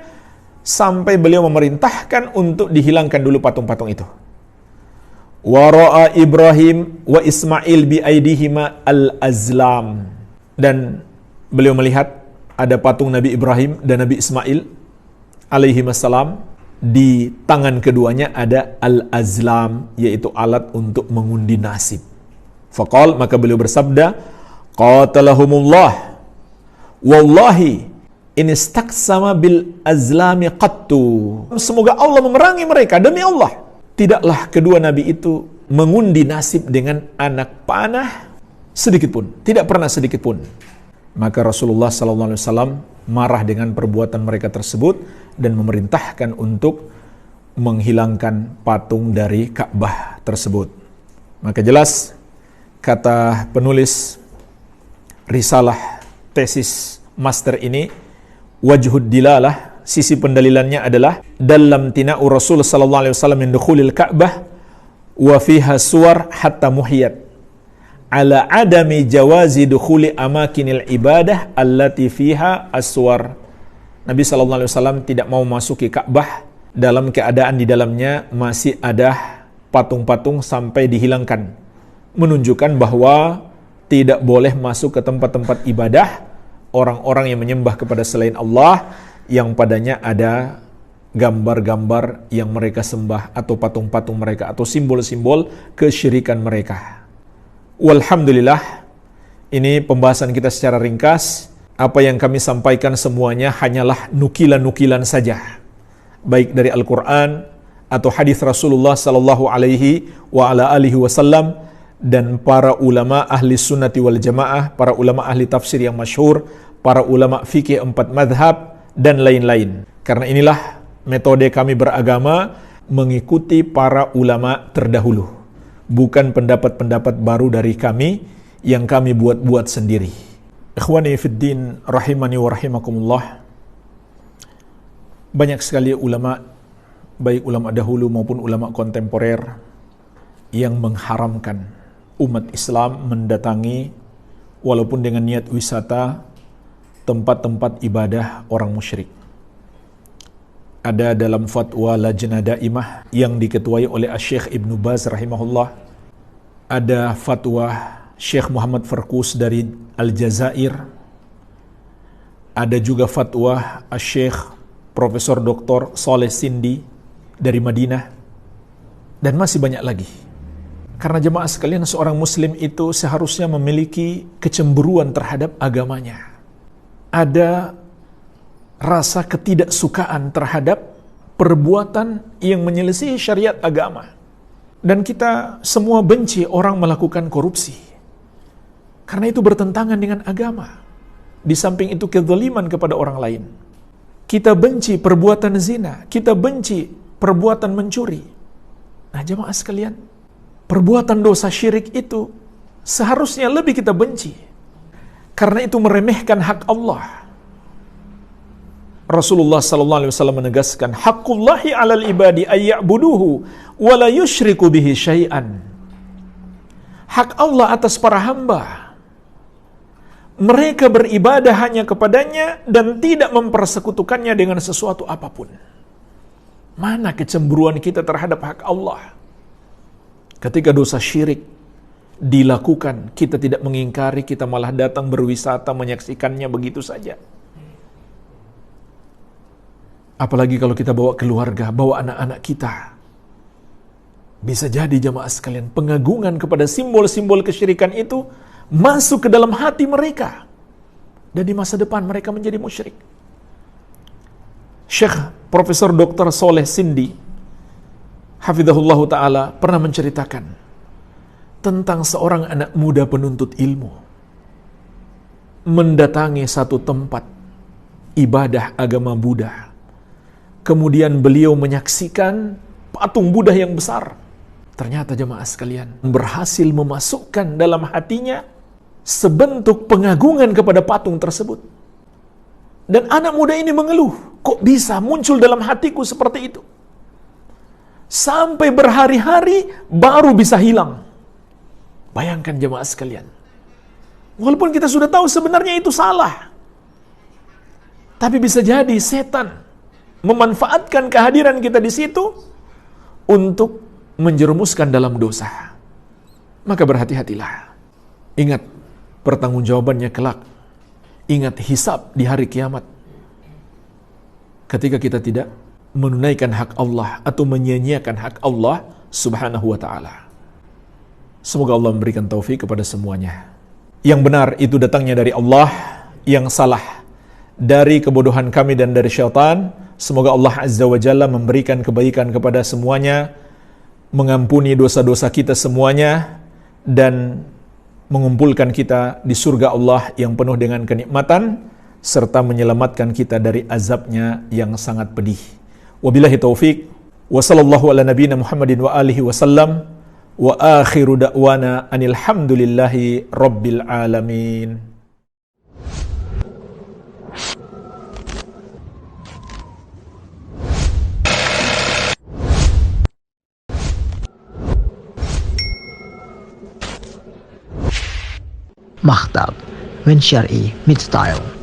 sampai beliau memerintahkan untuk dihilangkan dulu patung-patung itu. Wa ra'a Ibrahim wa Ismail bi aidihima al-azlam. Dan beliau melihat ada patung Nabi Ibrahim dan Nabi Ismail alaihimassalam, di tangan keduanya ada al-azlam, yaitu alat untuk mengundi nasib. Faqal, maka beliau bersabda, qatalahumullah wallahi in istaqsama bil azlami qattu. Semoga Allah memerangi mereka, demi Allah tidaklah kedua nabi itu mengundi nasib dengan anak panah sedikit pun, tidak pernah sedikit pun. Maka Rasulullah SAW marah dengan perbuatan mereka tersebut dan memerintahkan untuk menghilangkan patung dari Ka'bah tersebut. Maka jelas kata penulis risalah tesis master ini, wajhud dilalah, sisi pendalilannya adalah dalam tina'u Rasul sallallahu alaihi wasallam min dukhulil Ka'bah wa fiha suwar hatta muhiyat ala adami jawazi dukhuli amakinil ibadah allati fiha aswar. Nabi sallallahu alaihi wasallam tidak mau masuki Ka'bah dalam keadaan di dalamnya masih ada patung-patung sampai dihilangkan, menunjukkan bahwa tidak boleh masuk ke tempat-tempat ibadah orang-orang yang menyembah kepada selain Allah yang padanya ada gambar-gambar yang mereka sembah atau patung-patung mereka atau simbol-simbol kesyirikan mereka. Walhamdulillah, ini pembahasan kita secara ringkas. Apa yang kami sampaikan semuanya hanyalah nukilan-nukilan saja, baik dari Al-Quran atau hadis Rasulullah sallallahu alaihi wa ala alihi wasallam dan para ulama ahli sunnati wal jamaah, para ulama ahli tafsir yang masyhur, para ulama fikih 4 madhab, dan lain-lain. Karena inilah metode kami beragama, mengikuti para ulama terdahulu, bukan pendapat-pendapat baru dari kami yang kami buat-buat sendiri. Ikhwani fiddin rahimani wa rahimakumullah, banyak sekali ulama, baik ulama dahulu maupun ulama kontemporer, yang mengharamkan umat Islam mendatangi walaupun dengan niat wisata tempat-tempat ibadah orang musyrik. Ada dalam fatwa Lajnah Daimah yang diketuai oleh Syekh Ibnu Baz rahimahullah. Ada fatwa Syekh Muhammad Farkus dari Aljazair. Ada juga fatwa Syekh Profesor Dr. Saleh Sindi dari Madinah. Dan masih banyak lagi. Karena jemaah sekalian, seorang muslim itu seharusnya memiliki kecemburuan terhadap agamanya. Ada rasa ketidaksukaan terhadap perbuatan yang menyelisihi syariat agama. Dan kita semua benci orang melakukan korupsi. Karena itu bertentangan dengan agama. Di samping itu kezaliman kepada orang lain. Kita benci perbuatan zina, kita benci perbuatan mencuri. Nah, jemaah sekalian, perbuatan dosa syirik itu seharusnya lebih kita benci. Karena itu meremehkan hak Allah. Rasulullah sallallahu alaihi wasallam menegaskan, "Haqqullahi 'alal ibadi ayya'buduhu wa la yusyriku bihi syai'an." Hak Allah atas para hamba. Mereka beribadah hanya kepadanya dan tidak mempersekutukannya dengan sesuatu apapun. Mana kecemburuan kita terhadap hak Allah? Ketika dosa syirik dilakukan, kita tidak mengingkari, kita malah datang berwisata menyaksikannya begitu saja. Apalagi kalau kita bawa keluarga, bawa anak-anak kita. Bisa jadi jamaah sekalian, pengagungan kepada simbol-simbol kesyirikan itu masuk ke dalam hati mereka. Dan di masa depan mereka menjadi musyrik. Syekh Profesor Dr. Soleh Sindi, hafizahullah ta'ala, pernah menceritakan tentang seorang anak muda penuntut ilmu mendatangi satu tempat ibadah agama Buddha. Kemudian beliau menyaksikan patung Buddha yang besar. Ternyata jemaah sekalian, berhasil memasukkan dalam hatinya sebentuk pengagungan kepada patung tersebut. Dan anak muda ini mengeluh, kok bisa muncul dalam hatiku seperti itu? Sampai berhari-hari baru bisa hilang. Bayangkan jemaah sekalian. Walaupun kita sudah tahu sebenarnya itu salah. Tapi bisa jadi setan memanfaatkan kehadiran kita di situ untuk menjerumuskan dalam dosa. Maka berhati-hatilah. Ingat pertanggungjawabannya kelak. Ingat hisab di hari kiamat. Ketika kita tidak menunaikan hak Allah atau menyia-nyiakan hak Allah Subhanahu wa ta'ala. Semoga Allah memberikan taufik kepada semuanya. Yang benar itu datangnya dari Allah, yang salah dari kebodohan kami dan dari syaitan. Semoga Allah Azza wa Jalla memberikan kebaikan kepada semuanya, mengampuni dosa-dosa kita semuanya, dan mengumpulkan kita di surga Allah yang penuh dengan kenikmatan, serta menyelamatkan kita dari azabnya yang sangat pedih. Wabillahi taufik, wa sallallahu ala nabiyina Muhammadin wa alihi wa sallam, wa akhiru da'wana anil hamdulillahi rabbil alamin. Maktab, when Syar'i meets style.